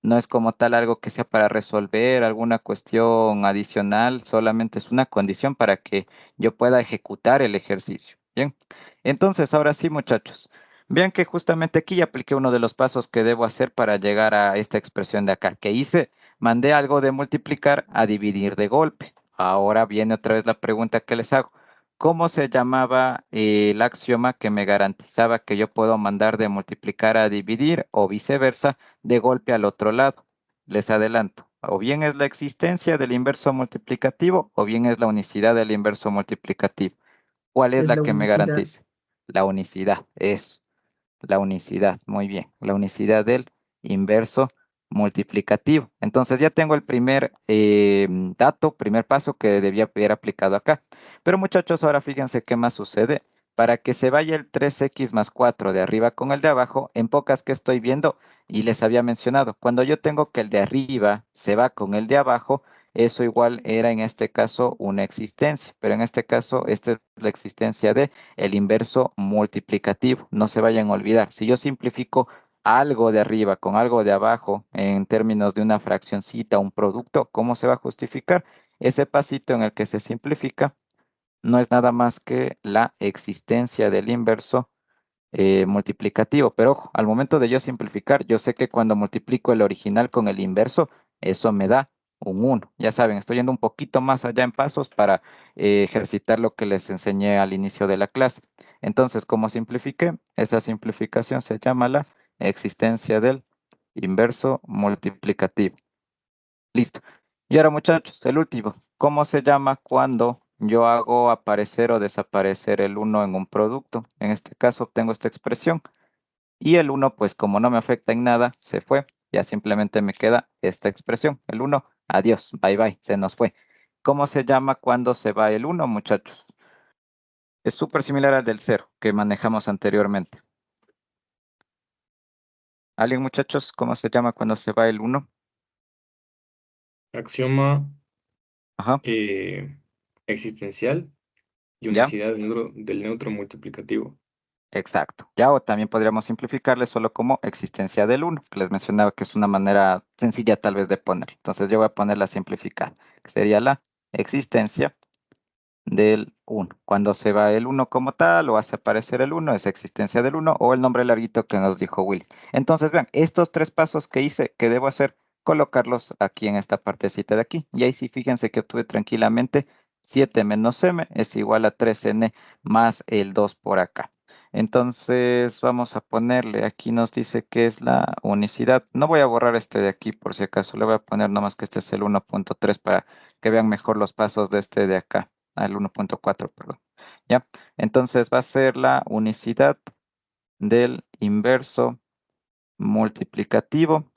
No es como tal algo que sea para resolver alguna cuestión adicional, solamente es una condición para que yo pueda ejecutar el ejercicio. Bien, entonces ahora sí, muchachos, vean que justamente aquí ya apliqué uno de los pasos que debo hacer para llegar a esta expresión de acá. Que hice? Mandé algo de multiplicar a dividir de golpe. Ahora viene otra vez la pregunta que les hago. ¿Cómo se llamaba el axioma que me garantizaba que yo puedo mandar de multiplicar a dividir o viceversa de golpe al otro lado? Les adelanto. O bien es la existencia del inverso multiplicativo o bien es la unicidad del inverso multiplicativo. ¿Cuál es Es la la que me unicidad. garantiza? La unicidad, eso. La unicidad, muy bien. La unicidad del inverso multiplicativo. Entonces ya tengo el primer dato, primer paso que debía haber aplicado acá. Pero muchachos, ahora fíjense qué más sucede. Para que se vaya el 3x más 4 de arriba con el de abajo, en pocas que estoy viendo y les había mencionado, cuando yo tengo que el de arriba se va con el de abajo, eso igual era en este caso una existencia, pero en este caso esta es la existencia de el inverso multiplicativo. No se vayan a olvidar. Si yo simplifico algo de arriba con algo de abajo en términos de una fraccioncita, un producto, ¿cómo se va a justificar? Ese pasito en el que se simplifica no es nada más que la existencia del inverso multiplicativo. Pero ojo, al momento de yo simplificar, yo sé que cuando multiplico el original con el inverso, eso me da un 1. Ya saben, estoy yendo un poquito más allá en pasos para ejercitar lo que les enseñé al inicio de la clase. Entonces, como simplifiqué, esa simplificación se llama la existencia del inverso multiplicativo. Listo. Y ahora, muchachos, el último. ¿Cómo se llama cuando yo hago aparecer o desaparecer el uno en un producto? En este caso, obtengo esta expresión. Y el uno, pues como no me afecta en nada, se fue. Ya simplemente me queda esta expresión. El uno, adiós, bye bye, se nos fue. ¿Cómo se llama cuando se va el uno, muchachos? Es súper similar al del cero que manejamos anteriormente. ¿Alguien, muchachos, cómo se llama cuando se va el uno? Axioma Ajá, existencial y ya. unicidad del neutro multiplicativo. Exacto. Ya, o también podríamos simplificarle solo como existencia del uno, que les mencionaba que es una manera sencilla tal vez de poner. Entonces yo voy a poner la simplificada, que sería la existencia del uno. Cuando se va el uno como tal o hace aparecer el uno, es existencia del uno o el nombre larguito que nos dijo Willy. Entonces vean, estos 3 pasos que hice, que debo hacer, colocarlos aquí en esta partecita de aquí. Y ahí sí, fíjense que obtuve tranquilamente 7 menos m es igual a 3n más el 2 por acá. Entonces vamos a ponerle, aquí nos dice que es la unicidad. No voy a borrar este de aquí por si acaso, le voy a poner nomás que este es el 1.3 para que vean mejor los pasos de este de acá, al 1.4, perdón. ¿Ya? Entonces va a ser la unicidad del inverso multiplicativo.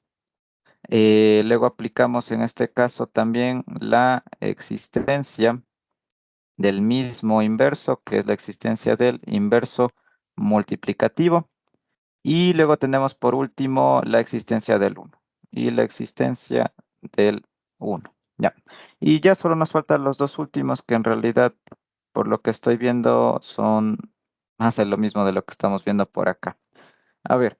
Luego aplicamos en este caso también la existencia del mismo inverso, que es la existencia del inverso multiplicativo. Y luego tenemos por último la existencia del uno y la existencia del uno. Ya. Y ya solo nos faltan los dos últimos que en realidad, por lo que estoy viendo, son más de lo mismo de lo que estamos viendo por acá. A ver,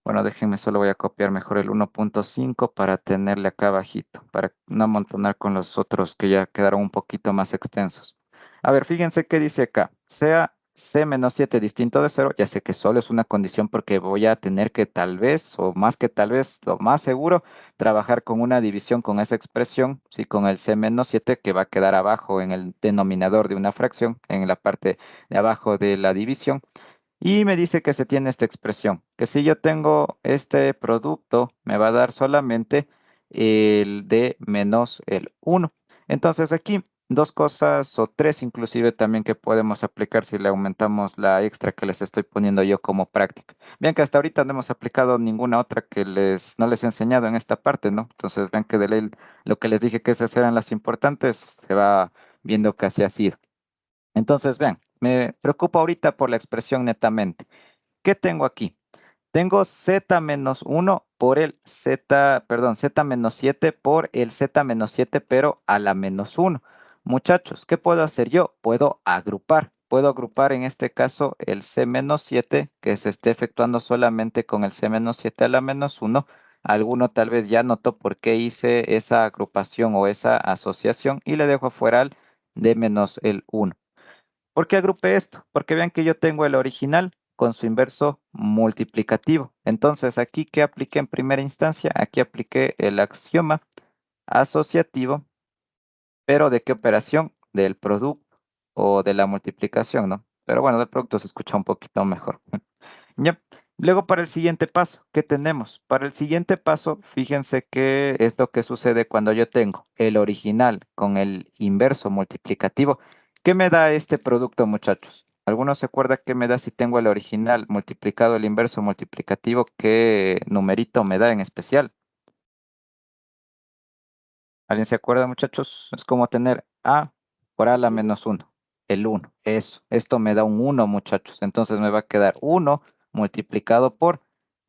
bueno, déjenme, solo voy a copiar mejor el 1.5 para tenerle acá abajito, para no amontonar con los otros que ya quedaron un poquito más extensos. A ver, fíjense qué dice acá. Sea C menos 7 distinto de cero, ya sé que solo es una condición porque voy a tener que tal vez, o más que tal vez, lo más seguro, trabajar con una división con esa expresión, sí, con el C menos 7 que va a quedar abajo en el denominador de una fracción, en la parte de abajo de la división. Y me dice que se tiene esta expresión, que si yo tengo este producto, me va a dar solamente el d menos el uno. Entonces aquí dos cosas o tres inclusive también que podemos aplicar si le aumentamos la extra que les estoy poniendo yo como práctica. Bien que hasta ahorita no hemos aplicado ninguna otra que no les he enseñado en esta parte, ¿no? Entonces ven que de ley lo que les dije que esas eran las importantes, se va viendo casi así. Entonces, vean, me preocupo ahorita por la expresión netamente. ¿Qué tengo aquí? Tengo z menos 1 por el z, perdón, z menos 7 por el z menos 7, pero a la menos 1. Muchachos, ¿qué puedo hacer yo? Puedo agrupar. Puedo agrupar en este caso el c menos 7, que se esté efectuando solamente con el c menos 7 a la menos 1. Alguno tal vez ya notó por qué hice esa agrupación o esa asociación y le dejo fuera el d menos el 1. ¿Por qué agrupé esto? Porque vean que yo tengo el original con su inverso multiplicativo. Entonces, aquí, ¿qué apliqué en primera instancia? Aquí apliqué el axioma asociativo, pero ¿de qué operación? Del producto o de la multiplicación, ¿no? Pero bueno, del producto se escucha un poquito mejor. Ya. Luego para el siguiente paso, ¿qué tenemos? Para el siguiente paso, fíjense qué es lo que sucede cuando yo tengo el original con el inverso multiplicativo. ¿Qué me da este producto, muchachos? ¿Alguno se acuerda qué me da si tengo el original multiplicado el inverso multiplicativo? ¿Qué numerito me da en especial? ¿Alguien se acuerda, muchachos? Es como tener a por a la menos 1, el 1. Eso, esto me da un 1, muchachos. Entonces me va a quedar 1 multiplicado por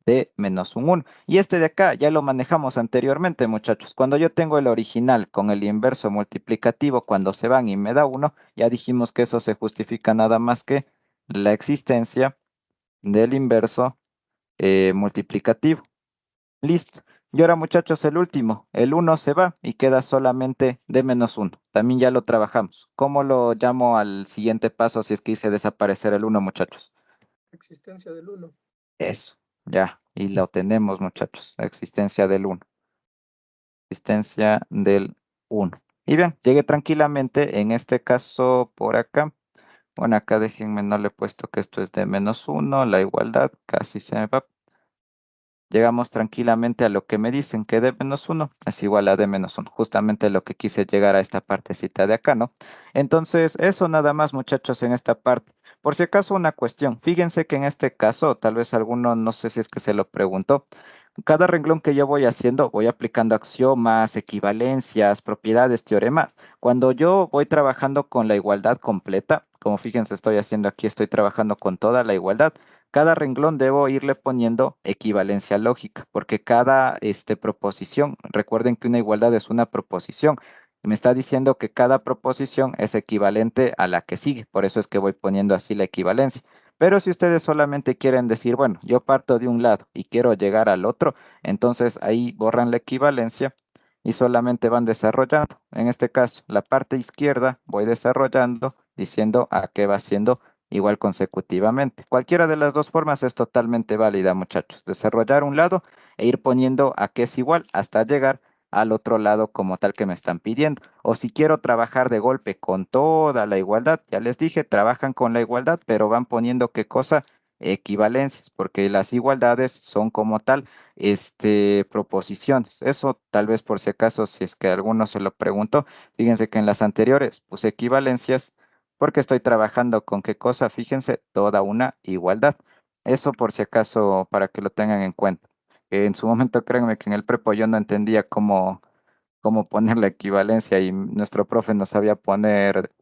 d menos un 1. Y este de acá ya lo manejamos anteriormente, muchachos. Cuando yo tengo el original con el inverso multiplicativo, cuando se van y me da 1, ya dijimos que eso se justifica nada más que la existencia del inverso multiplicativo. Listo. Y ahora, muchachos, el último. El 1 se va y queda solamente d menos 1. También ya lo trabajamos. ¿Cómo lo llamo al siguiente paso si es que hice desaparecer el 1, muchachos? Existencia del uno. Eso. Ya. Y lo tenemos, muchachos. La existencia del 1. Existencia del 1. Y bien, llegué tranquilamente, en este caso por acá. Bueno, acá déjenme, no le he puesto que esto es d menos 1, la igualdad, casi se me va. Llegamos tranquilamente a lo que me dicen que d menos 1 es igual a d menos 1, justamente lo que quise llegar a esta partecita de acá, ¿no? Entonces, eso nada más, muchachos, en esta parte. Por si acaso una cuestión, fíjense que en este caso, tal vez alguno, no sé si es que se lo preguntó, cada renglón que yo voy haciendo, voy aplicando axiomas, equivalencias, propiedades, teoremas. Cuando yo voy trabajando con la igualdad completa, como fíjense, estoy haciendo aquí, estoy trabajando con toda la igualdad. Cada renglón debo irle poniendo equivalencia lógica, porque cada proposición, recuerden que una igualdad es una proposición, me está diciendo que cada proposición es equivalente a la que sigue, por eso es que voy poniendo así la equivalencia. Pero si ustedes solamente quieren decir, bueno, yo parto de un lado y quiero llegar al otro, entonces ahí borran la equivalencia y solamente van desarrollando. En este caso, la parte izquierda voy desarrollando diciendo a qué va siendo igual consecutivamente. Cualquiera de las dos formas es totalmente válida, muchachos. Desarrollar un lado e ir poniendo a qué es igual hasta llegar al otro lado como tal que me están pidiendo. O si quiero trabajar de golpe con toda la igualdad, ya les dije, trabajan con la igualdad, pero van poniendo qué cosa, equivalencias, porque las igualdades son como tal, proposiciones. Eso tal vez por si acaso, si es que alguno se lo preguntó, fíjense que en las anteriores puse equivalencias porque estoy trabajando con qué cosa, fíjense, toda una igualdad. Eso por si acaso, para que lo tengan en cuenta. En su momento, créanme que en el prepo yo no entendía cómo poner la equivalencia y nuestro profe nos sabía poner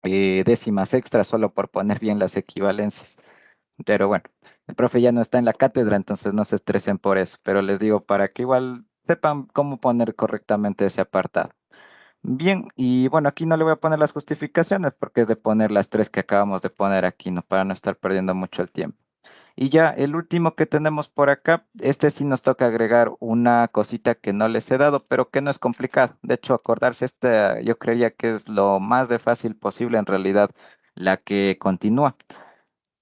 décimas extras solo por poner bien las equivalencias. Pero bueno, el profe ya no está en la cátedra, entonces no se estresen por eso. Pero les digo, para que igual sepan cómo poner correctamente ese apartado. Bien, y bueno, aquí no le voy a poner las justificaciones porque es de poner las tres que acabamos de poner aquí, ¿no? Para no estar perdiendo mucho el tiempo. Y ya el último que tenemos por acá, este sí nos toca agregar una cosita que no les he dado, pero que no es complicado. De hecho, acordarse, esta yo creía que es lo más de fácil posible en realidad, la que continúa.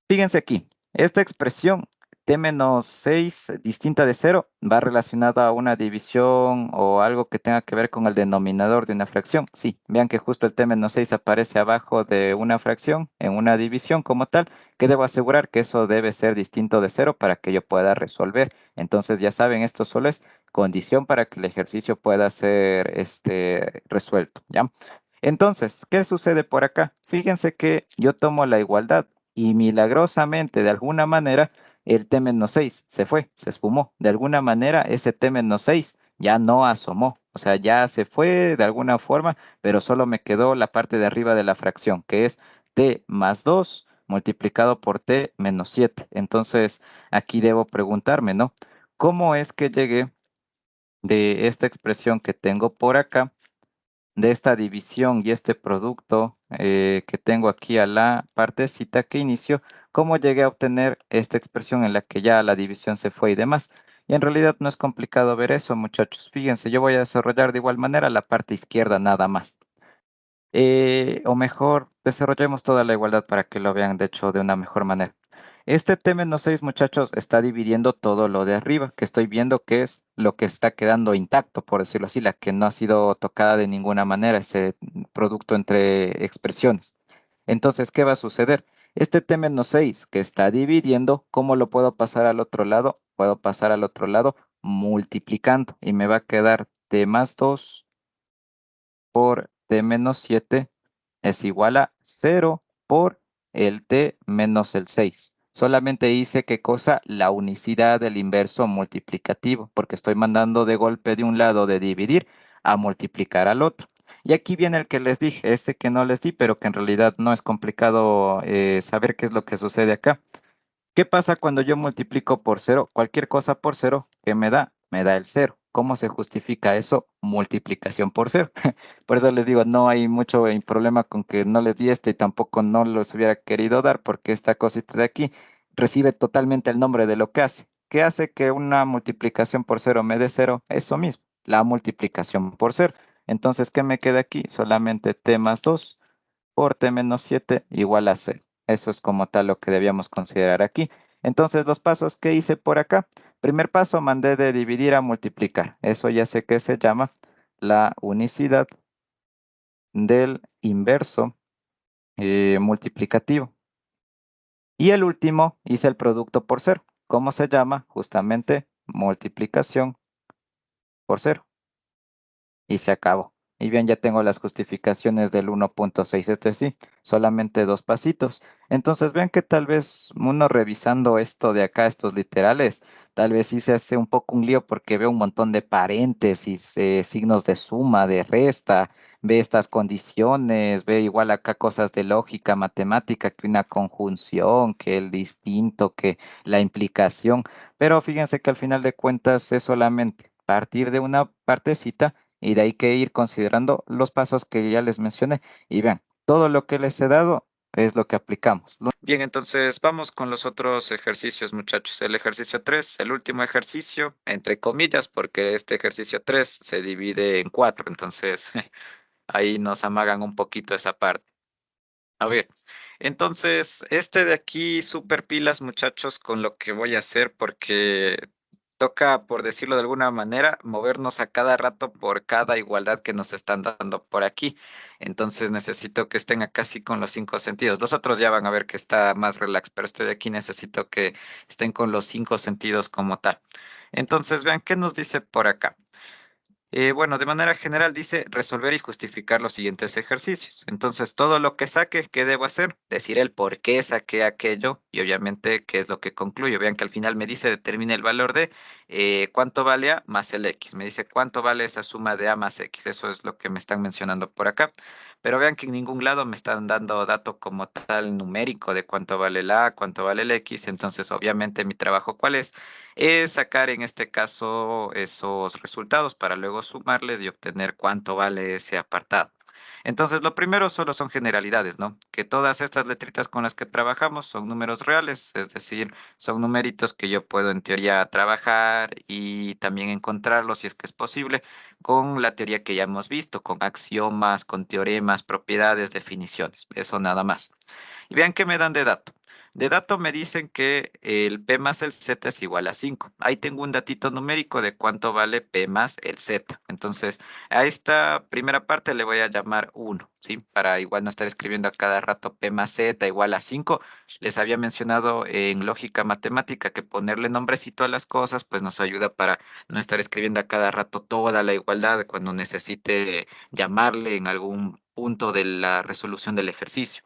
Fíjense aquí, esta expresión t-6 distinta de cero va relacionada a una división o algo que tenga que ver con el denominador de una fracción. Sí, vean que justo el t-6 aparece abajo de una fracción en una división como tal, que debo asegurar que eso debe ser distinto de cero para que yo pueda resolver. Entonces ya saben, esto solo es condición para que el ejercicio pueda ser resuelto, ¿ya? Entonces, ¿qué sucede por acá? Fíjense que yo tomo la igualdad y milagrosamente, de alguna manera, el T-6 se fue, se esfumó. De alguna manera, ese T-6 ya no asomó. O sea, ya se fue de alguna forma, pero solo me quedó la parte de arriba de la fracción, que es t más 2 multiplicado por t menos 7. Entonces, aquí debo preguntarme, ¿no? ¿Cómo es que llegué de esta expresión que tengo por acá, de esta división y este producto que tengo aquí a la partecita que inicio, cómo llegué a obtener esta expresión en la que ya la división se fue y demás? Y en realidad no es complicado ver eso, muchachos. Fíjense, yo voy a desarrollar de igual manera la parte izquierda nada más. O mejor, desarrollemos toda la igualdad para que lo vean, de hecho, de una mejor manera. Este T-6, muchachos, está dividiendo todo lo de arriba, que estoy viendo que es lo que está quedando intacto, por decirlo así, la que no ha sido tocada de ninguna manera, ese producto entre expresiones. Entonces, ¿qué va a suceder? Este T-6 que está dividiendo, ¿cómo lo puedo pasar al otro lado? Puedo pasar al otro lado multiplicando y me va a quedar T más 2 por t menos 7 es igual a 0 por el t menos el 6. Solamente hice qué cosa, la unicidad del inverso multiplicativo, porque estoy mandando de golpe de un lado de dividir a multiplicar al otro. Y aquí viene el que les dije, este que no les di, pero que en realidad no es complicado saber qué es lo que sucede acá. ¿Qué pasa cuando yo multiplico por cero? Cualquier cosa por cero, ¿qué me da? Me da el cero. ¿Cómo se justifica eso? Multiplicación por cero. Por eso les digo, no hay mucho problema con que no les di este y tampoco no los hubiera querido dar, porque esta cosita de aquí recibe totalmente el nombre de lo que hace. ¿Qué hace que una multiplicación por cero me dé cero? Eso mismo, la multiplicación por cero. Entonces, ¿qué me queda aquí? Solamente t más 2 por t menos 7 igual a 0. Eso es como tal lo que debíamos considerar aquí. Entonces, los pasos que hice por acá. Primer paso, mandé de dividir a multiplicar. Eso ya sé que se llama la unicidad del inverso multiplicativo. Y el último, hice el producto por cero. ¿Cómo se llama? Justamente multiplicación por cero. Y se acabó. Y bien, ya tengo las justificaciones del 1.6, este sí, solamente dos pasitos. Entonces vean que tal vez uno revisando esto de acá, estos literales, tal vez sí se hace un poco un lío porque ve un montón de paréntesis, signos de suma, de resta, ve estas condiciones, ve igual acá cosas de lógica, matemática, que una conjunción, que el distinto, que la implicación. Pero fíjense que al final de cuentas es solamente partir de una partecita y de ahí que ir considerando los pasos que ya les mencioné. Y vean, todo lo que les he dado es lo que aplicamos. Bien, entonces vamos con los otros ejercicios, muchachos. El ejercicio 3, el último ejercicio, entre comillas, porque este ejercicio 3 se divide en 4, entonces ahí nos amagan un poquito esa parte. A ver, entonces, este de aquí, super pilas, muchachos, con lo que voy a hacer, porque toca, por decirlo de alguna manera, movernos a cada rato por cada igualdad que nos están dando por aquí. Entonces necesito que estén acá sí con los 5 sentidos. Los otros ya van a ver que está más relax, pero este de aquí necesito que estén con los 5 sentidos como tal. Entonces, vean qué nos dice por acá. Bueno, de manera general dice resolver y justificar los siguientes ejercicios. Entonces, todo lo que saque, ¿qué debo hacer? Decir el por qué saqué aquello y obviamente qué es lo que concluyo. Vean que al final me dice determine el valor de cuánto vale A más el X. Me dice cuánto vale esa suma de A más X. Eso es lo que me están mencionando por acá. Pero vean que en ningún lado me están dando dato como tal numérico de cuánto vale el A, cuánto vale el X. Entonces, obviamente, mi trabajo, ¿cuál es sacar en este caso esos resultados para luego sumarles y obtener cuánto vale ese apartado. Entonces, lo primero solo son generalidades, ¿no? Que todas estas letritas con las que trabajamos son números reales, es decir, son numeritos que yo puedo en teoría trabajar y también encontrarlos, si es que es posible, con la teoría que ya hemos visto, con axiomas, con teoremas, propiedades, definiciones. Eso nada más. Y vean qué me dan de dato. De dato me dicen que el P más el Z es igual a 5. Ahí tengo un datito numérico de cuánto vale P más el Z. Entonces, a esta primera parte le voy a llamar 1, ¿sí? Para igual no estar escribiendo a cada rato P más Z igual a 5. Les había mencionado en lógica matemática que ponerle nombrecito a las cosas, pues nos ayuda para no estar escribiendo a cada rato toda la igualdad cuando necesite llamarle en algún punto de la resolución del ejercicio.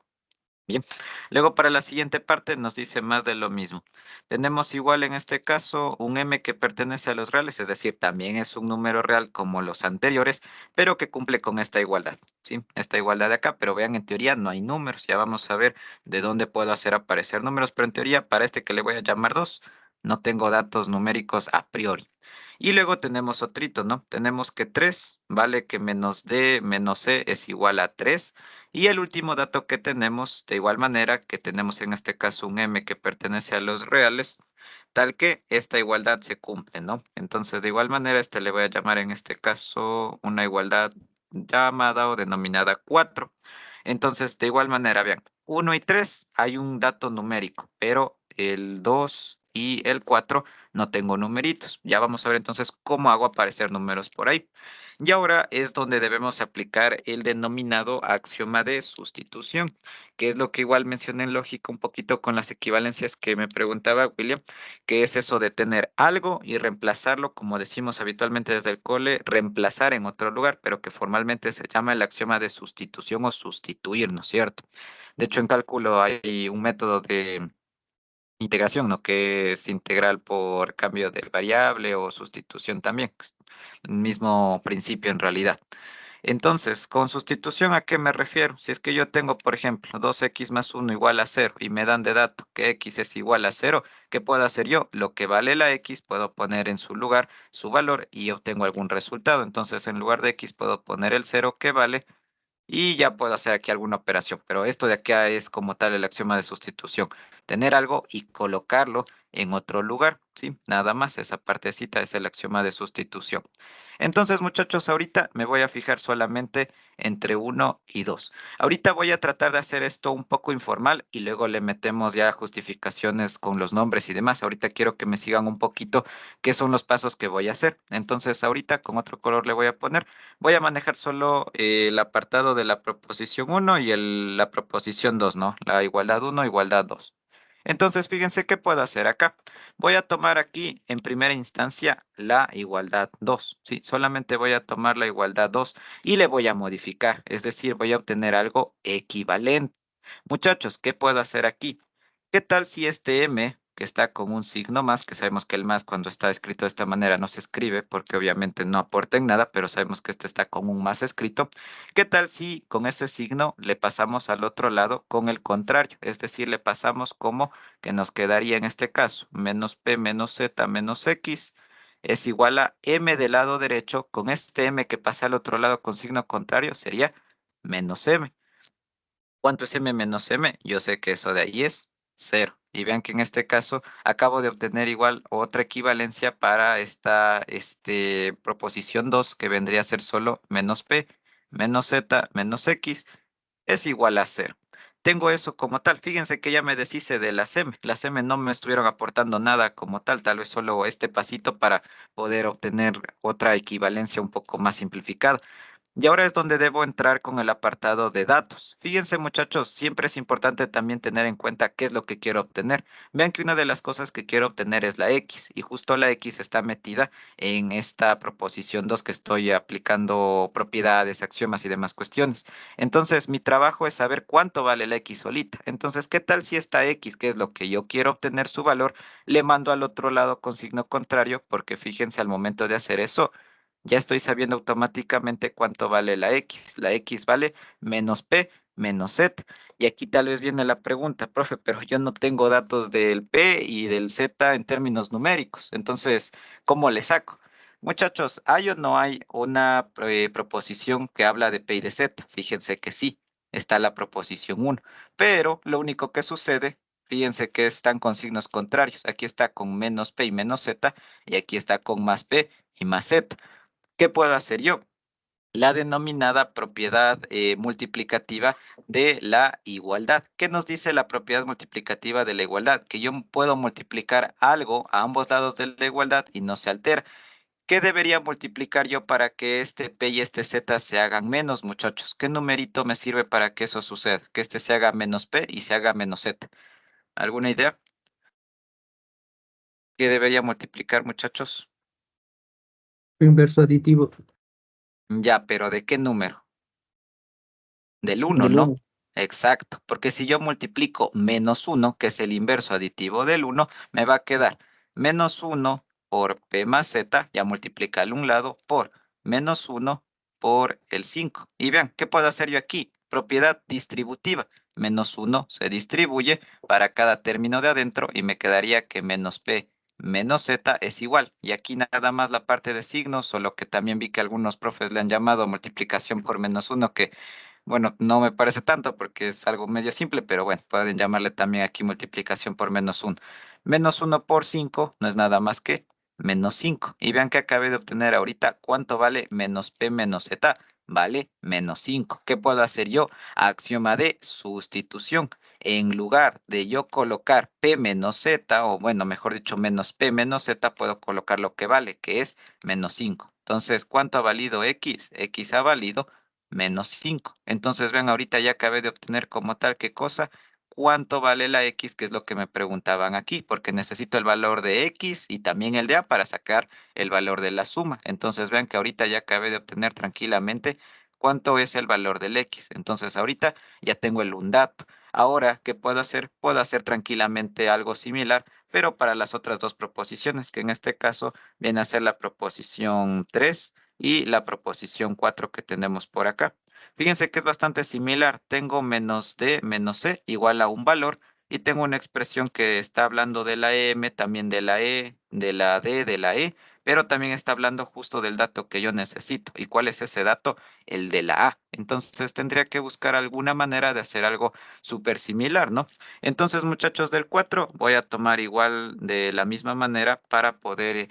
Bien. Luego para la siguiente parte nos dice más de lo mismo. Tenemos igual en este caso un m que pertenece a los reales, es decir, también es un número real como los anteriores, pero que cumple con esta igualdad, ¿sí? Esta igualdad de acá, pero vean, en teoría no hay números. Ya vamos a ver de dónde puedo hacer aparecer números, pero en teoría para este que le voy a llamar 2, no tengo datos numéricos a priori. Y luego tenemos otrito, ¿no? Tenemos que 3 vale que menos d menos c es igual a 3. Y el último dato que tenemos, de igual manera que tenemos en este caso un m que pertenece a los reales, tal que esta igualdad se cumple, ¿no? Entonces, de igual manera, este le voy a llamar en este caso una igualdad llamada o denominada 4. Entonces, de igual manera, vean, 1 y 3 hay un dato numérico, pero el 2 y el 4 no tengo numeritos. Ya vamos a ver entonces cómo hago aparecer números por ahí. Y ahora es donde debemos aplicar el denominado axioma de sustitución, que es lo que igual mencioné en lógica un poquito con las equivalencias que me preguntaba William, que es eso de tener algo y reemplazarlo, como decimos habitualmente desde el cole, reemplazar en otro lugar, pero que formalmente se llama el axioma de sustitución o sustituir, ¿no es cierto? De hecho, en cálculo hay un método de integración, ¿no? Que es integral por cambio de variable o sustitución también. Es el mismo principio en realidad. Entonces, con sustitución, ¿a qué me refiero? Si es que yo tengo, por ejemplo, 2x más 1 igual a 0 y me dan de dato que x es igual a 0, ¿qué puedo hacer yo? Lo que vale la x, puedo poner en su lugar su valor y obtengo algún resultado. Entonces, en lugar de x, puedo poner el 0 que vale y ya puedo hacer aquí alguna operación, pero esto de acá es como tal el axioma de sustitución. Tener algo y colocarlo en otro lugar, ¿sí? Nada más, esa partecita es el axioma de sustitución. Entonces, muchachos, ahorita me voy a fijar solamente entre 1 y 2. Ahorita voy a tratar de hacer esto un poco informal y luego le metemos ya justificaciones con los nombres y demás. Ahorita quiero que me sigan un poquito qué son los pasos que voy a hacer. Entonces, ahorita con otro color le voy a poner. Voy a manejar solo el apartado de la proposición 1 y la proposición 2, ¿no? La igualdad 1, igualdad 2. Entonces, fíjense qué puedo hacer acá. Voy a tomar aquí en primera instancia la igualdad 2, ¿sí? Solamente voy a tomar la igualdad 2 y le voy a modificar, es decir, voy a obtener algo equivalente. Muchachos, ¿qué puedo hacer aquí? ¿Qué tal si este m, que está con un signo más, que sabemos que el más cuando está escrito de esta manera no se escribe porque obviamente no aporta en nada, pero sabemos que este está con un más escrito? ¿Qué tal si con ese signo le pasamos al otro lado con el contrario? Es decir, le pasamos como que nos quedaría en este caso menos p menos z menos x es igual a m del lado derecho, con este m que pasa al otro lado con signo contrario sería menos m. ¿Cuánto es m menos m? Yo sé que eso de ahí es 0. Y vean que en este caso acabo de obtener igual otra equivalencia para esta proposición 2 que vendría a ser solo menos p menos z menos x es igual a 0. Tengo eso como tal. Fíjense que ya me deshice de las M. Las M no me estuvieron aportando nada como tal vez solo este pasito para poder obtener otra equivalencia un poco más simplificada. Y ahora es donde debo entrar con el apartado de datos. Fíjense, muchachos, siempre es importante también tener en cuenta qué es lo que quiero obtener. Vean que una de las cosas que quiero obtener es la X y justo la X está metida en esta proposición 2 que estoy aplicando propiedades, axiomas y demás cuestiones. Entonces, mi trabajo es saber cuánto vale la X solita. Entonces, ¿qué tal si esta X, que es lo que yo quiero obtener su valor, le mando al otro lado con signo contrario? Porque fíjense, al momento de hacer eso, ya estoy sabiendo automáticamente cuánto vale la X. La X vale menos P menos Z. Y aquí tal vez viene la pregunta, profe, pero yo no tengo datos del P y del Z en términos numéricos. Entonces, ¿cómo le saco? Muchachos, ¿hay o no hay una proposición que habla de P y de Z? Fíjense que sí, está la proposición 1. Pero lo único que sucede, fíjense que están con signos contrarios. Aquí está con menos P y menos Z y aquí está con más P y más Z. ¿Qué puedo hacer yo? La denominada propiedad multiplicativa de la igualdad. ¿Qué nos dice la propiedad multiplicativa de la igualdad? Que yo puedo multiplicar algo a ambos lados de la igualdad y no se altera. ¿Qué debería multiplicar yo para que este P y este Z se hagan menos, muchachos? ¿Qué numerito me sirve para que eso suceda? Que este se haga menos P y se haga menos Z. ¿Alguna idea? ¿Qué debería multiplicar, muchachos? Inverso aditivo. Ya, pero ¿de qué número? Del uno, Del ¿no? uno. Exacto, porque si yo multiplico menos uno, que es el inverso aditivo del uno, me va a quedar menos uno por P más Z, ya multiplica al un lado, por menos uno por el 5. Y vean, ¿qué puedo hacer yo aquí? Propiedad distributiva. Menos uno se distribuye para cada término de adentro y me quedaría que menos P menos Z es igual. Y aquí nada más la parte de signos, o lo que también vi que algunos profes le han llamado multiplicación por menos uno, que bueno, no me parece tanto porque es algo medio simple, pero bueno, pueden llamarle también aquí multiplicación por menos uno. Menos uno por 5 no es nada más que menos 5. Y vean que acabé de obtener ahorita cuánto vale menos P menos Z. Vale menos 5. ¿Qué puedo hacer yo? Axioma de sustitución. En lugar de yo colocar P menos Z, o bueno, mejor dicho, menos P menos Z, puedo colocar lo que vale, que es menos 5. Entonces, ¿cuánto ha valido X? X ha valido menos 5. Entonces, vean, ahorita ya acabé de obtener como tal qué cosa, cuánto vale la X, que es lo que me preguntaban aquí, porque necesito el valor de X y también el de A para sacar el valor de la suma. Entonces, vean que ahorita ya acabé de obtener tranquilamente cuánto es el valor del X. Entonces, ahorita ya tengo el un dato. Ahora, ¿qué puedo hacer? Puedo hacer tranquilamente algo similar, pero para las otras dos proposiciones, que en este caso viene a ser la proposición 3 y la proposición 4 que tenemos por acá. Fíjense que es bastante similar. Tengo menos D menos C igual a un valor y tengo una expresión que está hablando de la M, también de la E, de la D, de la E, pero también está hablando justo del dato que yo necesito. ¿Y cuál es ese dato? El de la A. Entonces tendría que buscar alguna manera de hacer algo súper similar, ¿no? Entonces, muchachos del 4, voy a tomar igual de la misma manera para poder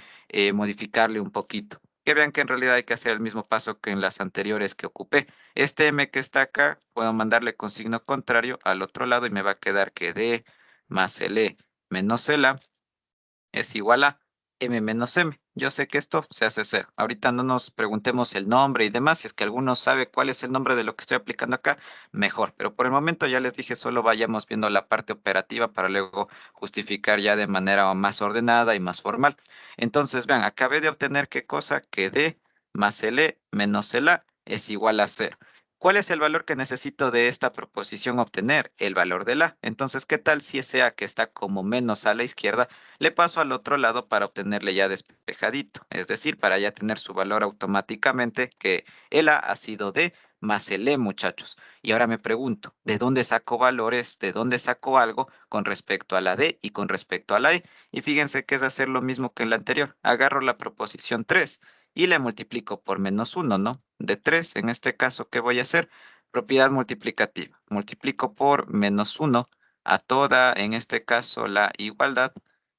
modificarle un poquito. Que vean que en realidad hay que hacer el mismo paso que en las anteriores que ocupé. Este M que está acá, puedo mandarle con signo contrario al otro lado y me va a quedar que D más el E menos el A es igual a M menos M. Yo sé que esto se hace cero. Ahorita no nos preguntemos el nombre y demás. Si es que alguno sabe cuál es el nombre de lo que estoy aplicando acá, mejor. Pero por el momento ya les dije, solo vayamos viendo la parte operativa para luego justificar ya de manera más ordenada y más formal. Entonces, vean, acabé de obtener qué cosa, que D más el E menos el A es igual a cero. ¿Cuál es el valor que necesito de esta proposición obtener? El valor del A. Entonces, ¿qué tal si ese A que está como menos a la izquierda le paso al otro lado para obtenerle ya despejadito? Es decir, para ya tener su valor automáticamente, que el A ha sido D más el E, muchachos. Y ahora me pregunto, ¿de dónde saco valores? ¿De dónde saco algo con respecto a la D y con respecto a la E? Y fíjense que es hacer lo mismo que en la anterior. Agarro la proposición 3 y le multiplico por menos uno, ¿no? De 3, en este caso, ¿qué voy a hacer? Propiedad multiplicativa. Multiplico por menos uno a toda, en este caso, la igualdad.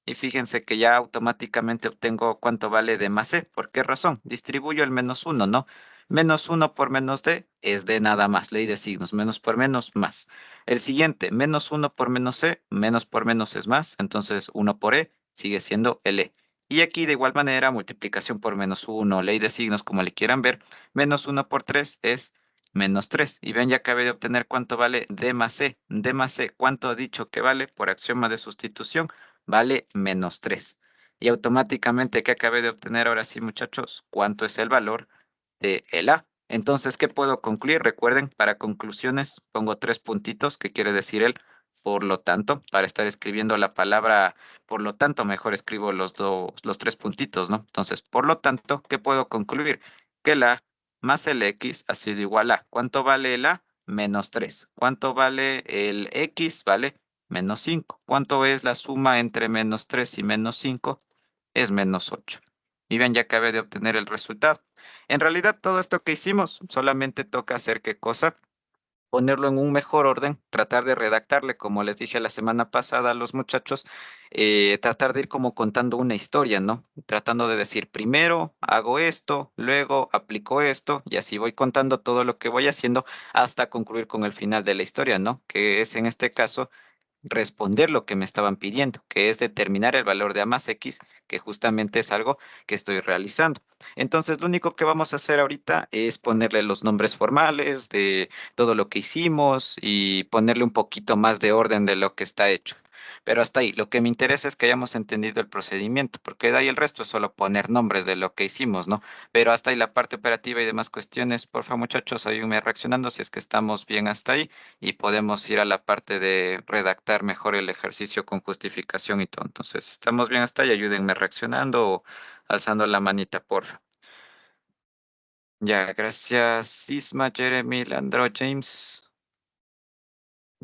Y fíjense que ya automáticamente obtengo cuánto vale D más E. ¿Por qué razón? Distribuyo el menos uno, ¿no? Menos uno por menos D es D nada más, ley de signos, menos por menos, más. El siguiente, menos uno por menos E, menos por menos es más, entonces uno por E sigue siendo el E. Y aquí de igual manera, multiplicación por menos uno, ley de signos, como le quieran ver, menos uno por 3 es menos 3. Y ven, ya acabé de obtener cuánto vale D más E. D más E, ¿cuánto ha dicho que vale por axioma de sustitución? Vale menos 3. Y automáticamente, ¿qué acabé de obtener ahora sí, muchachos? ¿Cuánto es el valor de el A? Entonces, ¿qué puedo concluir? Recuerden, para conclusiones pongo tres puntitos, que quiere decir el por lo tanto, para estar escribiendo la palabra por lo tanto, mejor escribo los tres puntitos, ¿no? Entonces, por lo tanto, ¿qué puedo concluir? Que el A más el X ha sido igual a, ¿cuánto vale el A? Menos 3. ¿Cuánto vale el X? Vale menos 5. ¿Cuánto es la suma entre menos 3 y menos 5? Es menos 8. Y bien, ya acabé de obtener el resultado. En realidad, todo esto que hicimos solamente toca hacer qué cosa, ponerlo en un mejor orden, tratar de redactarle, como les dije la semana pasada a los muchachos, tratar de ir como contando una historia, ¿no? Tratando de decir, primero hago esto, luego aplico esto, y así voy contando todo lo que voy haciendo hasta concluir con el final de la historia, ¿no? Que es en este caso responder lo que me estaban pidiendo, que es determinar el valor de A más X, que justamente es algo que estoy realizando. Entonces, lo único que vamos a hacer ahorita es ponerle los nombres formales de todo lo que hicimos y ponerle un poquito más de orden de lo que está hecho. Pero hasta ahí, lo que me interesa es que hayamos entendido el procedimiento, porque de ahí el resto es solo poner nombres de lo que hicimos, ¿no? Pero hasta ahí la parte operativa y demás cuestiones, porfa muchachos, ayúdenme reaccionando si es que estamos bien hasta ahí y podemos ir a la parte de redactar mejor el ejercicio con justificación y todo. Entonces, estamos bien hasta ahí, ayúdenme reaccionando o alzando la manita, porfa. Ya, gracias Isma, Jeremy, Landro, James.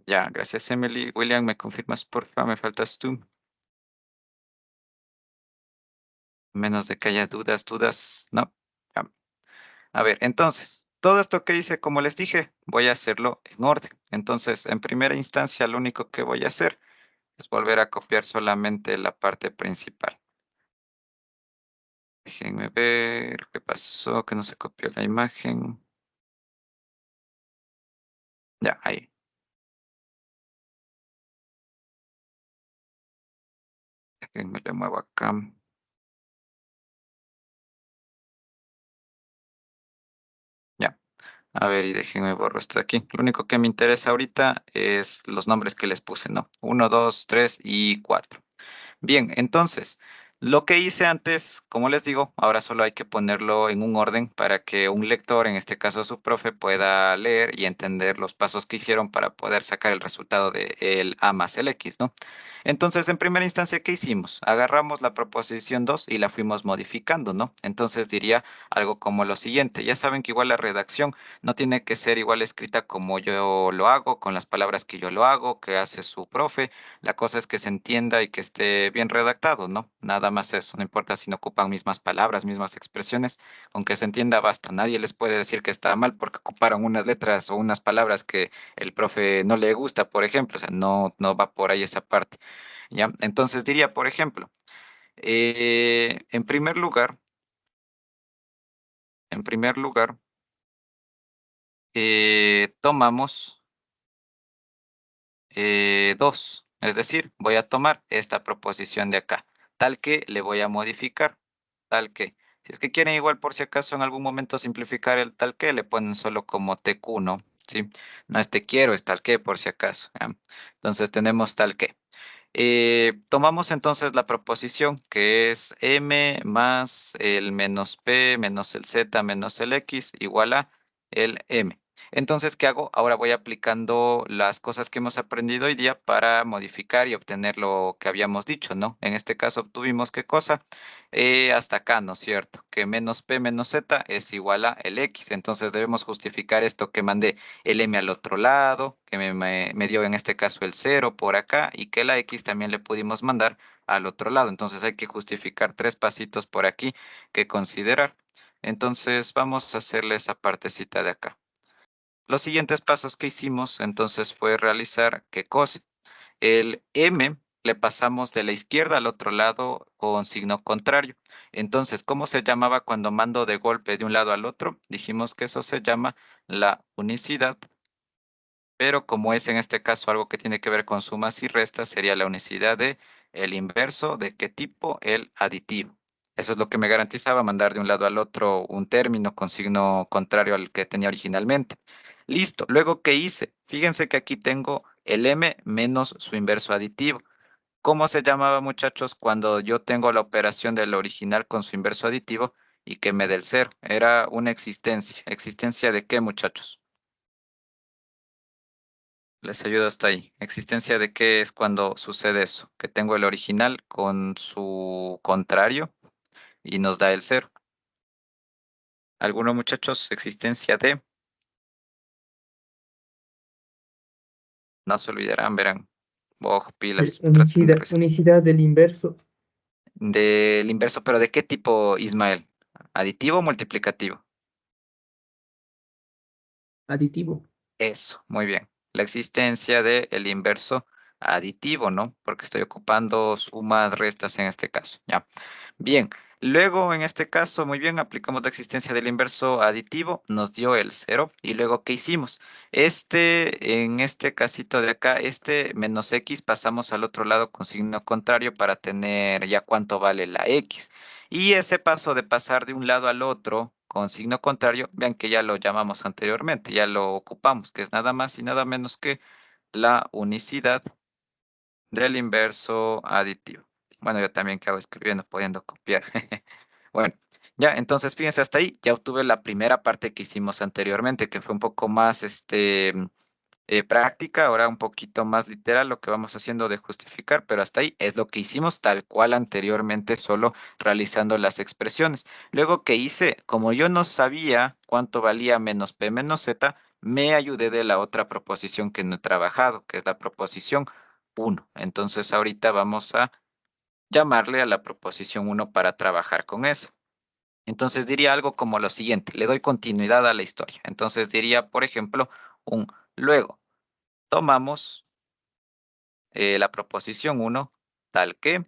Ya, gracias Emily. William, ¿me confirmas, porfa? Me faltas tú. Menos de que haya dudas, ¿no? Ya. A ver, entonces, todo esto que hice, como les dije, voy a hacerlo en orden. Entonces, en primera instancia, lo único que voy a hacer es volver a copiar solamente la parte principal. Déjenme ver qué pasó, que no se copió la imagen. Ya, ahí. Déjenme le muevo acá. Ya. A ver, y déjenme borro esto de aquí. Lo único que me interesa ahorita es los nombres que les puse, ¿no? 1, 2, 3 y 4. Bien, entonces, lo que hice antes, como les digo, ahora solo hay que ponerlo en un orden para que un lector, en este caso su profe, pueda leer y entender los pasos que hicieron para poder sacar el resultado de el A más el X, ¿no? Entonces, en primera instancia, ¿qué hicimos? Agarramos la proposición 2 y la fuimos modificando, ¿no? Entonces diría algo como lo siguiente. Ya saben que igual la redacción no tiene que ser igual escrita como yo lo hago, con las palabras que yo lo hago, que hace su profe. La cosa es que se entienda y que esté bien redactado, ¿no? Nada más eso, no importa si no ocupan mismas palabras, mismas expresiones, aunque se entienda basta. Nadie les puede decir que está mal porque ocuparon unas letras o unas palabras que el profe no le gusta, por ejemplo, o sea, no va por ahí esa parte, ¿ya? Entonces diría, por ejemplo, en primer lugar, en primer lugar, tomamos dos. Es decir, voy a tomar esta proposición de acá, tal que le voy a modificar, tal que. Si es que quieren igual por si acaso en algún momento simplificar el tal que, le ponen solo como TQ, ¿no? ¿Sí? No es te quiero, es tal que por si acaso. ¿Ya? Entonces tenemos tal que. Tomamos entonces la proposición que es m más el menos p menos el z menos el x igual a el m. Entonces, ¿qué hago? Ahora voy aplicando las cosas que hemos aprendido hoy día para modificar y obtener lo que habíamos dicho, ¿no? En este caso obtuvimos qué cosa. Hasta acá, ¿no es cierto? Que menos p menos z es igual a el x. Entonces debemos justificar esto que mandé el m al otro lado, que me dio en este caso el cero por acá y que la x también le pudimos mandar al otro lado. Entonces hay que justificar tres pasitos por aquí que considerar. Entonces vamos a hacerle esa partecita de acá. Los siguientes pasos que hicimos entonces fue realizar qué cosa. El M le pasamos de la izquierda al otro lado con signo contrario. Entonces, ¿cómo se llamaba cuando mando de golpe de un lado al otro? Dijimos que eso se llama la unicidad, pero como es en este caso algo que tiene que ver con sumas y restas, sería la unicidad de el inverso de qué tipo, el aditivo. Eso es lo que me garantizaba mandar de un lado al otro un término con signo contrario al que tenía originalmente. Listo. Luego, ¿qué hice? Fíjense que aquí tengo el m menos su inverso aditivo. ¿Cómo se llamaba, muchachos, cuando yo tengo la operación del original con su inverso aditivo y que me dé el cero? Era una existencia. ¿Existencia de qué, muchachos? Les ayudo hasta ahí. ¿Existencia de qué es cuando sucede eso? Que tengo el original con su contrario y nos da el cero. ¿Alguno, muchachos? ¿Existencia de? No se olvidarán, verán. Oh, pilas, traten de Unicidad del inverso del inverso, pero ¿de qué tipo, Ismael? ¿Aditivo o multiplicativo? aditivo. Eso, muy bien. La existencia del inverso aditivo, ¿no? Porque estoy ocupando sumas, restas en este caso. Ya. Bien. Luego, en este caso, muy bien, aplicamos la existencia del inverso aditivo, nos dio el cero. Y luego, ¿qué hicimos? En este casito de acá, este menos x pasamos al otro lado con signo contrario para tener ya cuánto vale la x. Y ese paso de pasar de un lado al otro con signo contrario, vean que ya lo llamamos anteriormente, ya lo ocupamos, que es nada más y nada menos que la unicidad del inverso aditivo. Bueno, yo también que hago escribiendo, pudiendo copiar. Bueno, ya, entonces fíjense hasta ahí, ya obtuve la primera parte que hicimos anteriormente, que fue un poco más, práctica, ahora un poquito más literal lo que vamos haciendo de justificar, pero hasta ahí es lo que hicimos tal cual anteriormente, solo realizando las expresiones. Luego que hice, como yo no sabía cuánto valía menos p menos z, me ayudé de la otra proposición que no he trabajado, que es la proposición 1. Entonces ahorita vamos a llamarle a la proposición 1 para trabajar con eso. Entonces diría algo como lo siguiente, le doy continuidad a la historia. Entonces diría, por ejemplo, un luego tomamos la proposición 1 tal que,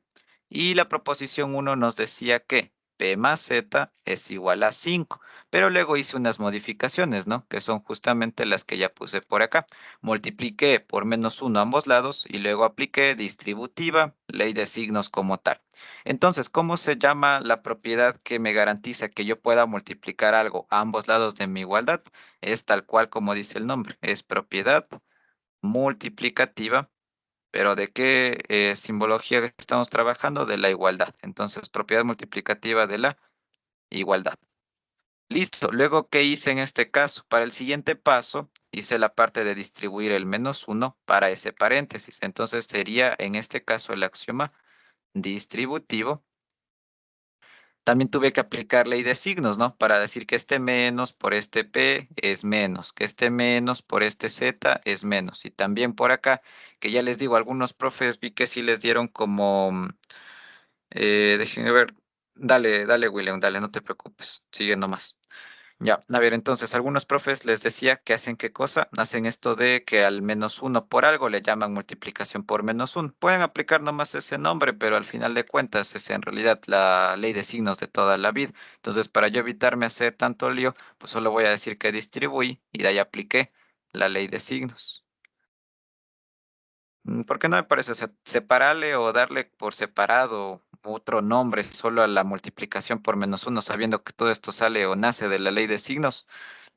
y la proposición 1 nos decía que p más z es igual a 5, pero luego hice unas modificaciones, ¿no? Que son justamente las que ya puse por acá. Multipliqué por menos 1 a ambos lados y luego apliqué distributiva, ley de signos como tal. Entonces, ¿cómo se llama la propiedad que me garantiza que yo pueda multiplicar algo a ambos lados de mi igualdad? Es tal cual como dice el nombre, es propiedad multiplicativa. Pero ¿de qué simbología estamos trabajando? De la igualdad. Entonces, propiedad multiplicativa de la igualdad. Listo. Luego, ¿qué hice en este caso? Para el siguiente paso, hice la parte de distribuir el menos 1 para ese paréntesis. Entonces, sería en este caso el axioma distributivo. También tuve que aplicar ley de signos, ¿no? Para decir que este menos por este P es menos, que este menos por este Z es menos. Y también por acá, que ya les digo, algunos profes vi que sí les dieron como, déjenme ver, dale, dale, William, dale, no te preocupes, sigue nomás. Ya, a ver, entonces, algunos profes les decía que hacen qué cosa, hacen esto de que al menos uno por algo le llaman multiplicación por menos uno. Pueden aplicar nomás ese nombre, pero al final de cuentas es en realidad la ley de signos de toda la vida. Entonces, para yo evitarme hacer tanto lío, pues solo voy a decir que distribuí y de ahí apliqué la ley de signos. ¿Por qué no me parece? O sea, separarle o darle por separado otro nombre solo a la multiplicación por menos uno, sabiendo que todo esto sale o nace de la ley de signos,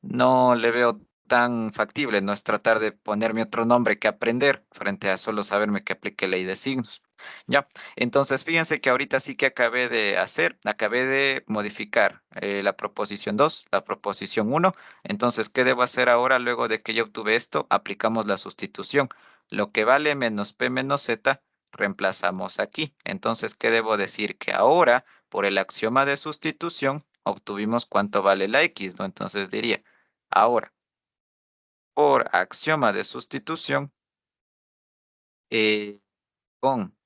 no le veo tan factible, no es tratar de ponerme otro nombre que aprender frente a solo saberme que aplique ley de signos. Ya, entonces fíjense que ahorita sí que acabé de modificar la proposición 2, la proposición 1. Entonces, ¿qué debo hacer ahora luego de que yo obtuve esto? Aplicamos la sustitución. Lo que vale menos p menos z, reemplazamos aquí. Entonces, ¿qué debo decir? Que ahora, por el axioma de sustitución, obtuvimos cuánto vale la x, ¿no? Entonces diría, ahora, por axioma de sustitución, eh, con,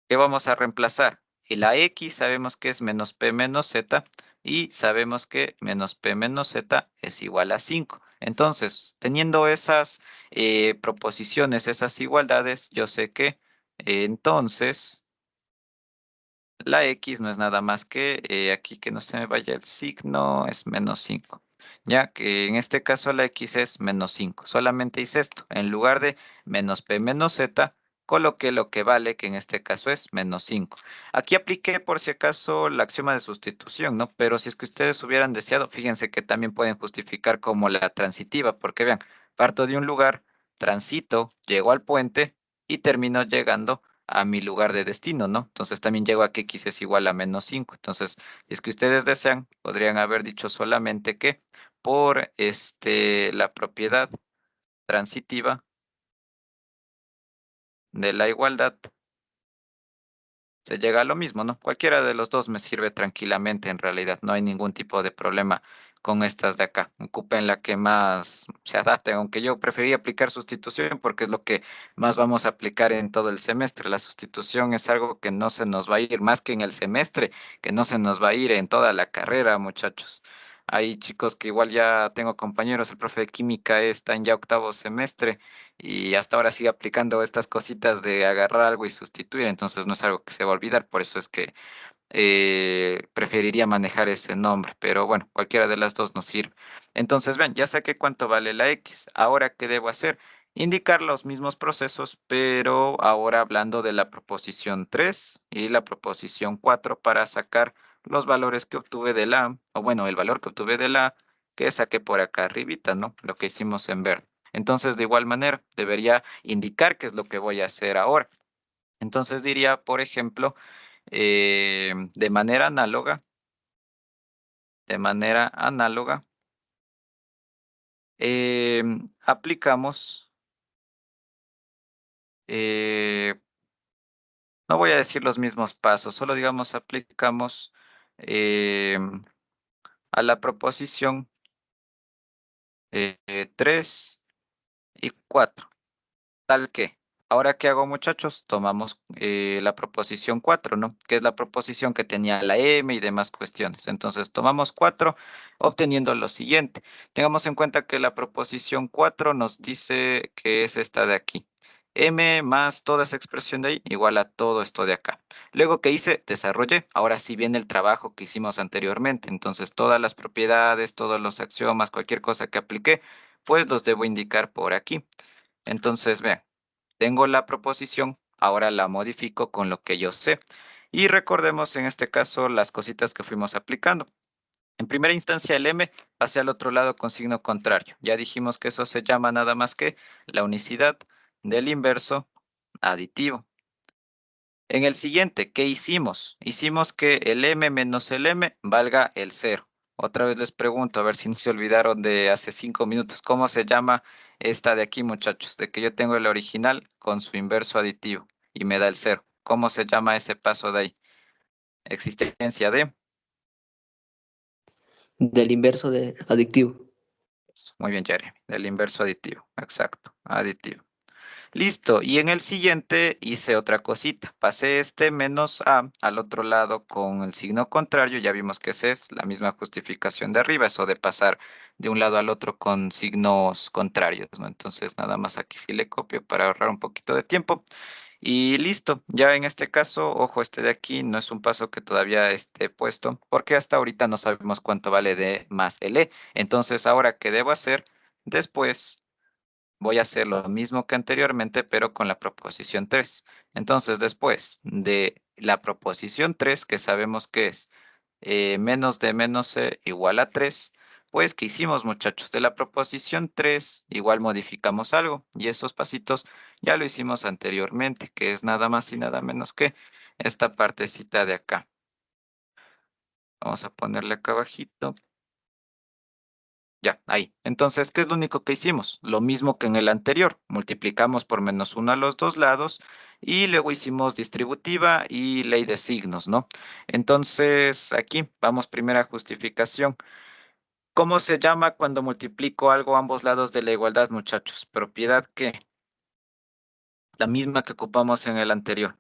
¿qué vamos a reemplazar? Y la x sabemos que es menos p menos z y sabemos que menos p menos z es igual a 5. Entonces, teniendo esas proposiciones, esas igualdades, yo sé que entonces la x no es nada más que, aquí que no se me vaya el signo, es menos 5. Ya que en este caso la x es menos 5. Solamente hice esto. En lugar de menos p menos z, coloqué lo que vale, que en este caso es menos 5. Aquí apliqué por si acaso el axioma de sustitución, ¿no? Pero si es que ustedes hubieran deseado, fíjense que también pueden justificar como la transitiva, porque vean, parto de un lugar, transito, llego al puente y termino llegando a mi lugar de destino, ¿no? Entonces también llego a que x es igual a menos 5. Entonces, si es que ustedes desean, podrían haber dicho solamente que por la propiedad transitiva de la igualdad se llega a lo mismo, ¿no? Cualquiera de los dos me sirve tranquilamente en realidad, no hay ningún tipo de problema con estas de acá. Ocupen la que más se adapte, aunque yo prefería aplicar sustitución porque es lo que más vamos a aplicar en todo el semestre. La sustitución es algo que no se nos va a ir más que en el semestre, que no se nos va a ir en toda la carrera, muchachos. Hay chicos que igual ya tengo compañeros, el profe de química está en ya octavo semestre y hasta ahora sigue aplicando estas cositas de agarrar algo y sustituir, entonces no es algo que se va a olvidar, por eso es que preferiría manejar ese nombre, pero bueno, cualquiera de las dos nos sirve. Entonces, ven, ya saqué cuánto vale la X. Ahora, ¿qué debo hacer? Indicar los mismos procesos, pero ahora hablando de la proposición 3 y la proposición 4 para sacar los valores que obtuve de la, o bueno, el valor que obtuve de la que saqué por acá arribita, ¿no? Lo que hicimos en verde. Entonces, de igual manera, debería indicar qué es lo que voy a hacer ahora. Entonces diría, por ejemplo, de manera análoga, aplicamos, eh, no voy a decir los mismos pasos, solo digamos aplicamos a la proposición 3 y 4. Tal que, ahora qué hago muchachos, tomamos la proposición 4, ¿no? Que es la proposición que tenía la M y demás cuestiones. Entonces tomamos 4 obteniendo lo siguiente. Tengamos en cuenta que la proposición 4 nos dice que es esta de aquí. M más toda esa expresión de ahí igual a todo esto de acá. Luego, ¿qué hice? Desarrollé. Ahora sí viene el trabajo que hicimos anteriormente. Entonces todas las propiedades, todos los axiomas, cualquier cosa que apliqué, pues los debo indicar por aquí. Entonces, vean, tengo la proposición, ahora la modifico con lo que yo sé. Y recordemos en este caso las cositas que fuimos aplicando. En primera instancia, el M pasé al otro lado con signo contrario. Ya dijimos que eso se llama nada más que la unicidad del inverso aditivo. En el siguiente, ¿qué hicimos? Hicimos que el M menos el M valga el cero. Otra vez les pregunto, a ver si no se olvidaron de hace 5 minutos, ¿cómo se llama esta de aquí, muchachos? De que yo tengo el original con su inverso aditivo y me da el cero. ¿Cómo se llama ese paso de ahí? Existencia de. Del inverso de adictivo. Muy bien, Jeremy, del inverso aditivo. Exacto, aditivo. Listo, y en el siguiente hice otra cosita. Pasé este menos a al otro lado con el signo contrario. Ya vimos que esa es la misma justificación de arriba, eso de pasar de un lado al otro con signos contrarios, ¿no? Entonces nada más aquí sí le copio para ahorrar un poquito de tiempo. Y listo, ya en este caso, ojo, este de aquí no es un paso que todavía esté puesto, porque hasta ahorita no sabemos cuánto vale D más el E. Entonces, ahora, ¿qué debo hacer? Después voy a hacer lo mismo que anteriormente, pero con la proposición 3. Entonces, después de la proposición 3, que sabemos que es menos de menos c igual a 3, pues, ¿qué hicimos, muchachos? De la proposición 3, igual modificamos algo, y esos pasitos ya lo hicimos anteriormente, que es nada más y nada menos que esta partecita de acá. Vamos a ponerle acá abajito. Ya, ahí. Entonces, ¿qué es lo único que hicimos? Lo mismo que en el anterior. Multiplicamos por -1 a los dos lados y luego hicimos distributiva y ley de signos, ¿no? Entonces, aquí vamos primera justificación. ¿Cómo se llama cuando multiplico algo a ambos lados de la igualdad, muchachos? Propiedad ¿qué? La misma que ocupamos en el anterior.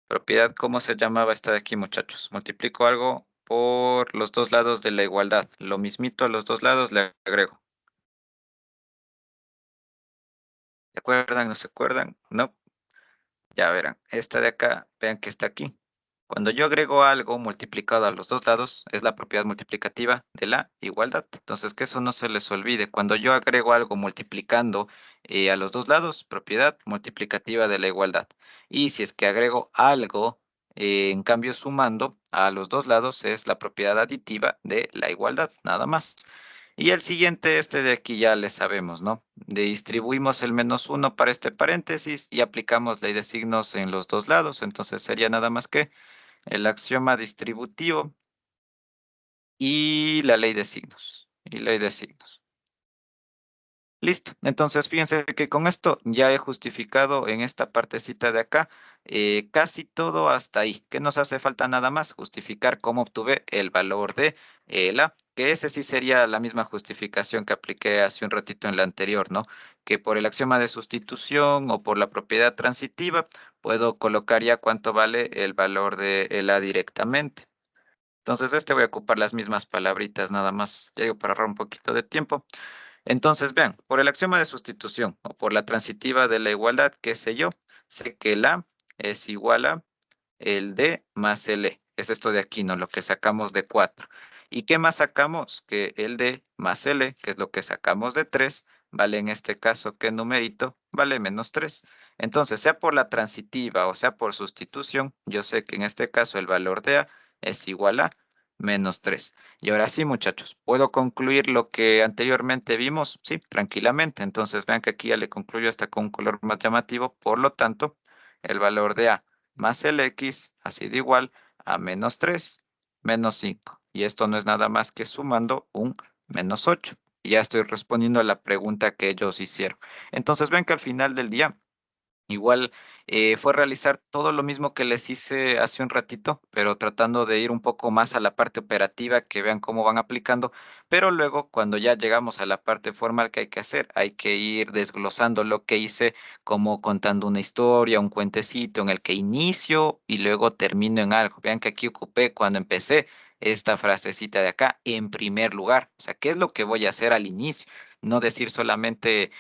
Propiedad, ¿cómo se llamaba esta de aquí, muchachos? Multiplico algo por los dos lados de la igualdad. Lo mismito a los dos lados le agrego. ¿Se acuerdan? ¿No se acuerdan? No. Ya verán. Esta de acá, vean que está aquí. Cuando yo agrego algo multiplicado a los dos lados, es la propiedad multiplicativa de la igualdad. Entonces, que eso no se les olvide. Cuando yo agrego algo multiplicando a los dos lados, propiedad multiplicativa de la igualdad. Y si es que agrego algo, en cambio, sumando a los dos lados, es la propiedad aditiva de la igualdad, nada más. Y el siguiente, este de aquí ya le sabemos, ¿no? Distribuimos el -1 para este paréntesis y aplicamos ley de signos en los dos lados. Entonces sería nada más que el axioma distributivo y la ley de signos. Y ley de signos. Listo. Entonces, fíjense que con esto ya he justificado en esta partecita de acá casi todo hasta ahí. ¿Qué nos hace falta nada más? Justificar cómo obtuve el valor de la, que ese sí sería la misma justificación que apliqué hace un ratito en la anterior, ¿no? Que por el axioma de sustitución o por la propiedad transitiva puedo colocar ya cuánto vale el valor de la directamente. Entonces, este voy a ocupar las mismas palabritas nada más, ya digo, para ahorrar un poquito de tiempo. Entonces, vean, por el axioma de sustitución o por la transitiva de la igualdad, qué sé yo, sé que el A es igual a el D más el E. Es esto de aquí, ¿no? Lo que sacamos de 4. ¿Y qué más sacamos? Que el D más el E, que es lo que sacamos de 3, vale en este caso, ¿qué numerito? Vale -3. Entonces, sea por la transitiva o sea por sustitución, yo sé que en este caso el valor de A es igual a -3. Y ahora sí, muchachos, ¿puedo concluir lo que anteriormente vimos? Sí, tranquilamente. Entonces, vean que aquí ya le concluyo hasta con un color más llamativo. Por lo tanto, el valor de A más el X ha sido igual a menos 3 menos 5. Y esto no es nada más que sumando un menos 8. Y ya estoy respondiendo a la pregunta que ellos hicieron. Entonces ven que al final del día igual fue realizar todo lo mismo que les hice hace un ratito, pero tratando de ir un poco más a la parte operativa, que vean cómo van aplicando, pero luego cuando ya llegamos a la parte formal que hay que hacer, hay que ir desglosando lo que hice, como contando una historia, un cuentecito en el que inicio y luego termino en algo. Vean que aquí ocupé cuando empecé esta frasecita de acá, en primer lugar. O sea, ¿qué es lo que voy a hacer al inicio? No decir solamente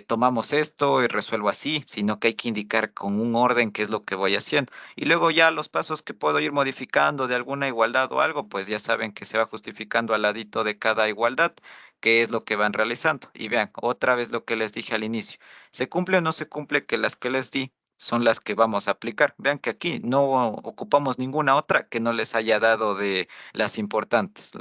tomamos esto y resuelvo así, sino que hay que indicar con un orden qué es lo que voy haciendo. Y luego ya los pasos que puedo ir modificando de alguna igualdad o algo, pues ya saben que se va justificando al ladito de cada igualdad, qué es lo que van realizando. Y vean, otra vez lo que les dije al inicio. ¿Se cumple o no se cumple que las que les di son las que vamos a aplicar? Vean que aquí no ocupamos ninguna otra que no les haya dado de las importantes.